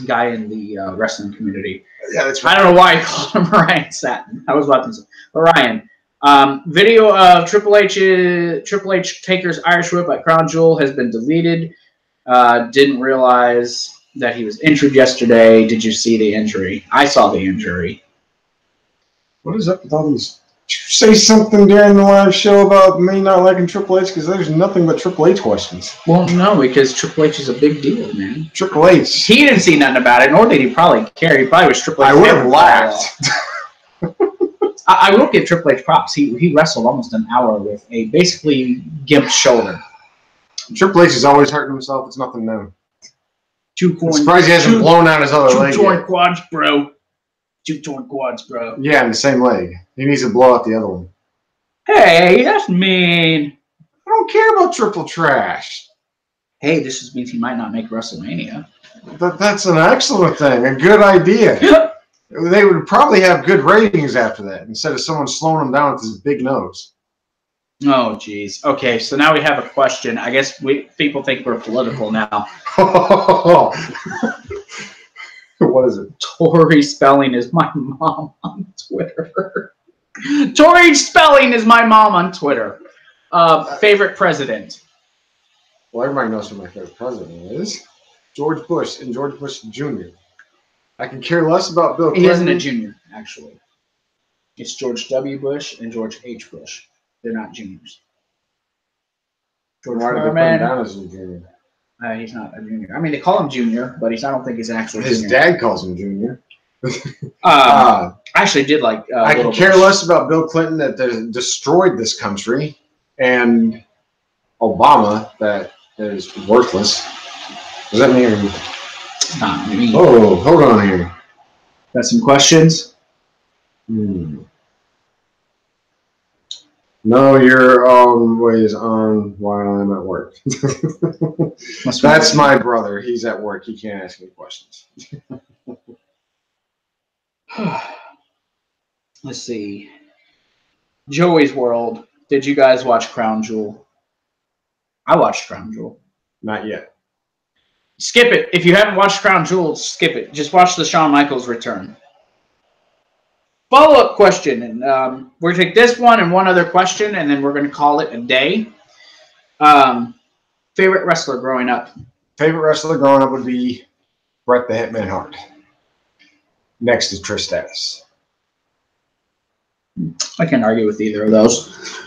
guy in the wrestling community. Yeah, that's right. I don't know why I called him Ryan Satin. I was about to say. But Ryan. Video of Triple H Taker's Irish Whip at Crown Jewel has been deleted. Didn't realize that he was injured yesterday. Did you see the injury? I saw the injury. What is up with all these? Did you say something during the live show about me not liking Triple H? Because there's nothing but Triple H questions. Well, no, because Triple H is a big deal, man. Triple H. He didn't see nothing about it, nor did he probably care. He probably was Triple H. I would have laughed. I will give Triple H props. He wrestled almost an hour with a basically gimped shoulder. Triple H is always hurting himself. It's nothing new. I'm surprised he hasn't blown out his other leg. Two torn quads, bro. 2 torn quads, bro. Yeah, in the same leg. He needs to blow out the other one. Hey, that's mean. I don't care about Triple Trash. Hey, this just means he might not make WrestleMania. That's an excellent thing. A good idea. They would probably have good ratings after that instead of someone slowing him down with his big nose. Oh, jeez. Okay, so now we have a question. I guess people think we're political now. What is it? Tori Spelling is my mom on Twitter. Tori Spelling is my mom on Twitter. Favorite president? Well, everybody knows who my favorite president is. George Bush and George Bush Jr. I can care less about Bill Clinton. He isn't a junior, actually. It's George W. Bush and George H. Bush. They're not juniors. Why did they put him down as a junior? He's not a junior. I mean, they call him junior, but I don't think he's an actual junior. His dad calls him junior. I actually did like... I can care less about Bill Clinton that destroyed this country and Obama that is worthless. Does that mean... Not me. Oh, hold on here. Got some questions? No, you're always on while I'm at work. That's my brother. He's at work. He can't ask me questions. Let's see. Joey's World. Did you guys watch Crown Jewel? I watched Crown Jewel. Not yet. Skip it. If you haven't watched Crown Jewel, skip it. Just watch the Shawn Michaels return. follow-up question, and we're going to take this one and one other question, and then we're going to call it a day. Favorite wrestler growing up? Favorite wrestler growing up would be Bret the Hitman Hart. Next to Trish Stratus. I can't argue with either of those.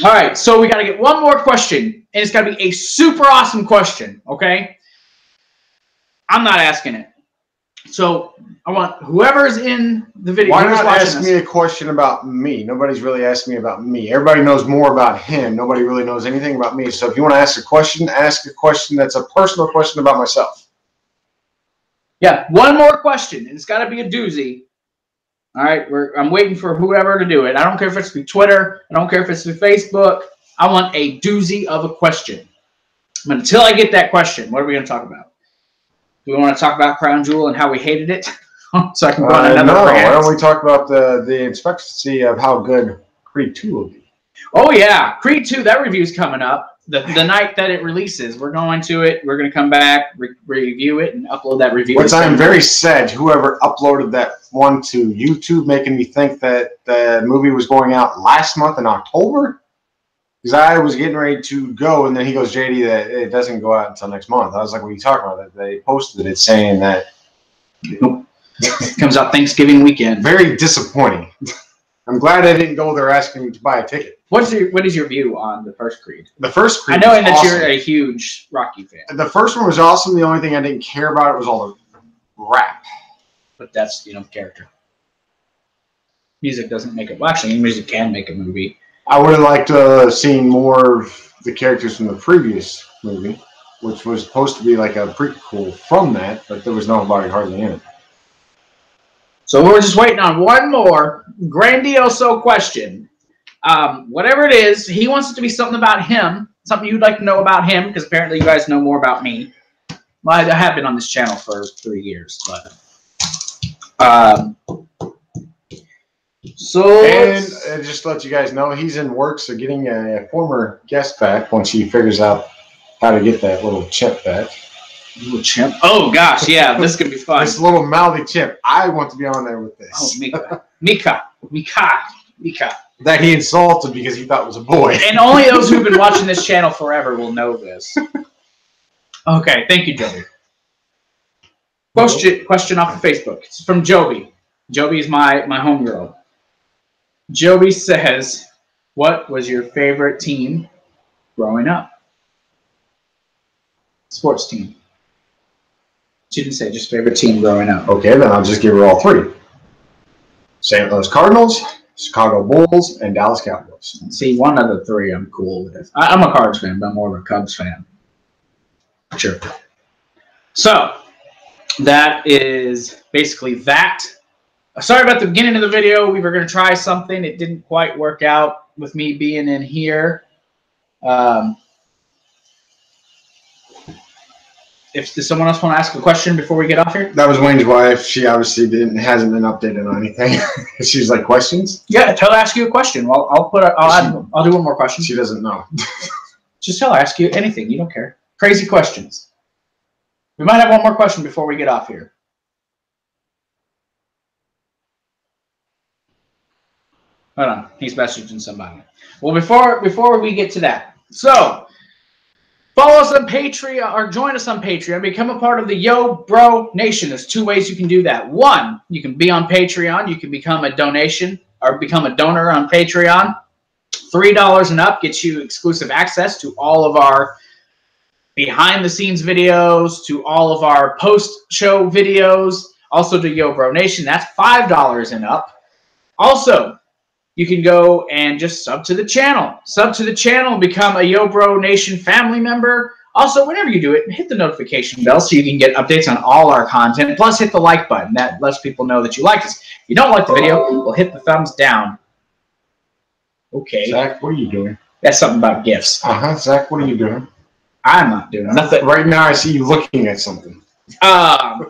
All right, so we got to get one more question, and it's got to be a super awesome question, okay? I'm not asking it. So I want whoever's in the video. Why not ask me a question about me? Nobody's really asked me about me. Everybody knows more about him. Nobody really knows anything about me. So if you want to ask a question that's a personal question about myself. Yeah, one more question, and it's got to be a doozy. All right, I'm waiting for whoever to do it. I don't care if it's through Twitter. I don't care if it's through Facebook. I want a doozy of a question. But until I get that question, what are we going to talk about? Do we want to talk about Crown Jewel and how we hated it? So I can go on another rant. Why don't we talk about the expectancy of how good Creed 2 will be? Oh, yeah. Creed 2, that review's coming up. The night that it releases, we're going to it. We're going to come back, review it, and upload that review. Which I am very sad whoever uploaded that one to YouTube, making me think that the movie was going out last month in October. Because I was getting ready to go, and then he goes, JD, that it doesn't go out until next month. I was like, what are you talking about? They posted it saying that. Nope. It comes out Thanksgiving weekend. Very disappointing. I'm glad I didn't go there asking me to buy a ticket. What is your view on the first Creed? The first Creed I know that awesome. You're a huge Rocky fan. The first one was awesome. The only thing I didn't care about it was all the rap. But that's, character. Music doesn't make it. Well, actually, music can make a movie. I would have liked to have seen more of the characters from the previous movie, which was supposed to be like a prequel from that, but there was nobody hardly in it. So we're just waiting on one more grandioso question. Whatever it is, he wants it to be something about him, something you'd like to know about him, because apparently you guys know more about me. Well, I have been on this channel for 3 years, but and just to let you guys know, he's in works of getting a former guest back once he figures out how to get that little chimp back. Little chimp? Oh gosh, yeah, this is gonna be fun. This little mouthy chimp. I want to be on there with this. Oh, Mika. That he insulted because he thought it was a boy. And only those who've been watching this channel forever will know this. Okay, thank you, Joby. Question off of Facebook. It's from Joby. Joby is my homegirl. Joby says, what was your favorite team growing up? Sports team. She didn't say just favorite team growing up. Okay, then I'll just give her all three. St. Louis Cardinals, Chicago Bulls, and Dallas Cowboys. See, one of the three I'm cool with. I'm a Cards fan, but I'm more of a Cubs fan. Sure. So, that is basically that. Sorry about the beginning of the video. We were going to try something. It didn't quite work out with me being in here. Does someone else want to ask a question before we get off here? That was Wayne's wife. She obviously hasn't been updated on anything. She's like, questions? Yeah, tell her ask you a question. Well, I'll do one more question. She doesn't know. Just tell her ask you anything. You don't care. Crazy questions. We might have one more question before we get off here. Hold on, he's messaging somebody. Well, before we get to that, so follow us on Patreon or join us on Patreon. Become a part of the Yo Bro Nation. There's 2 ways you can do that. One, you can be on Patreon. You can become a donation or become a donor on Patreon. $3 and up gets you exclusive access to all of our behind-the-scenes videos, to all of our post-show videos, also to Yo Bro Nation. That's $5 and up. Also, you can go and just sub to the channel. Sub to the channel and become a Yo Bro Nation family member. Also, whenever you do it, hit the notification bell so you can get updates on all our content. Plus, hit the like button. That lets people know that you like us. If you don't like the video, well, hit the thumbs down. Okay. Zach, what are you doing? That's something about gifts. Zach, what are you doing? I'm not doing nothing. Right now, I see you looking at something. I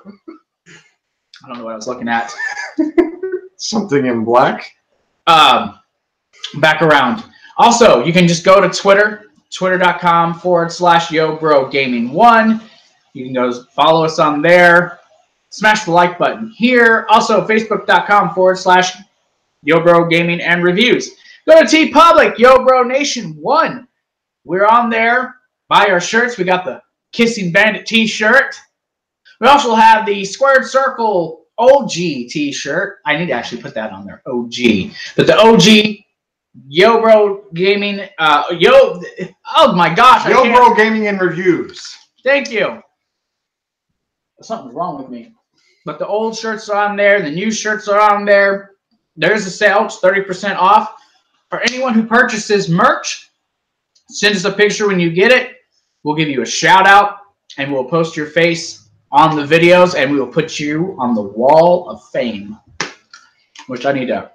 don't know what I was looking at. Something in black? Back around. Also, you can just go to Twitter, twitter.com/YoBroGaming1. You can go follow us on there. smash the like button. Here, also facebook.com/YoBro Gaming and Reviews. Go to TeePublic, YoBro Nation 1. We're on there. Buy our shirts. We got the Kissing Bandit t-shirt. We also have the Squared Circle OG t-shirt. I need to actually put that on there, OG. But the OG YoBro Gaming, oh my gosh. YoBro Gaming and Reviews. Thank you. Something's wrong with me. But the old shirts are on there. The new shirts are on there. There's a sale. It's 30% off. For anyone who purchases merch, send us a picture when you get it. We'll give you a shout out and we'll post your face on the videos and we will put you on the wall of fame. Which I need to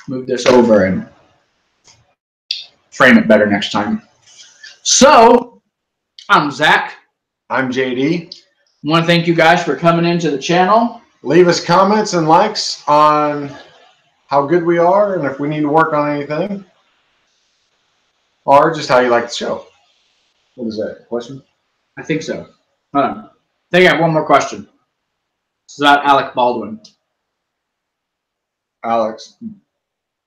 move this over and frame it better next time. So, I'm Zach. I'm JD. I want to thank you guys for coming into the channel. Leave us comments and likes on how good we are and if we need to work on anything. Or just how you like the show. What is that? Question? I think so. Hold on. I think I have one more question. It's about Alec Baldwin. Alex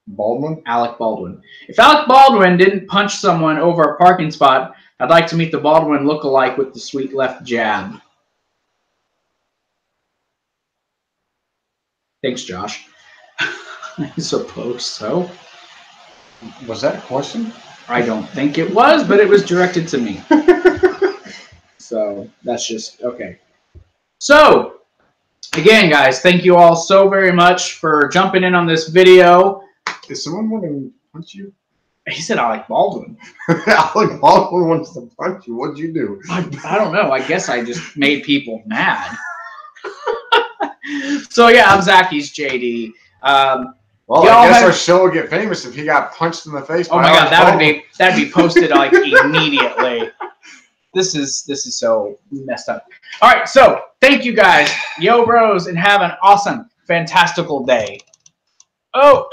Baldwin? Alec Baldwin. If Alec Baldwin didn't punch someone over a parking spot, I'd like to meet the Baldwin look-alike with the sweet left jab. Thanks, Josh. I suppose so. Was that a question? I don't think it was, but it was directed to me. So that's just okay. So again, guys, thank you all so very much for jumping in on this video. Is someone wanting to punch you? He said Alec Baldwin. Alec Baldwin wants to punch you. What'd you do? I don't know. I guess I just made people mad. So yeah, I'm Zach. He's JD. Well, I guess our show would get famous if he got punched in the face. Oh my God, that'd be posted like immediately. This is so messed up. All right, so thank you guys, Yo Bros, and have an awesome, fantastical day. Oh.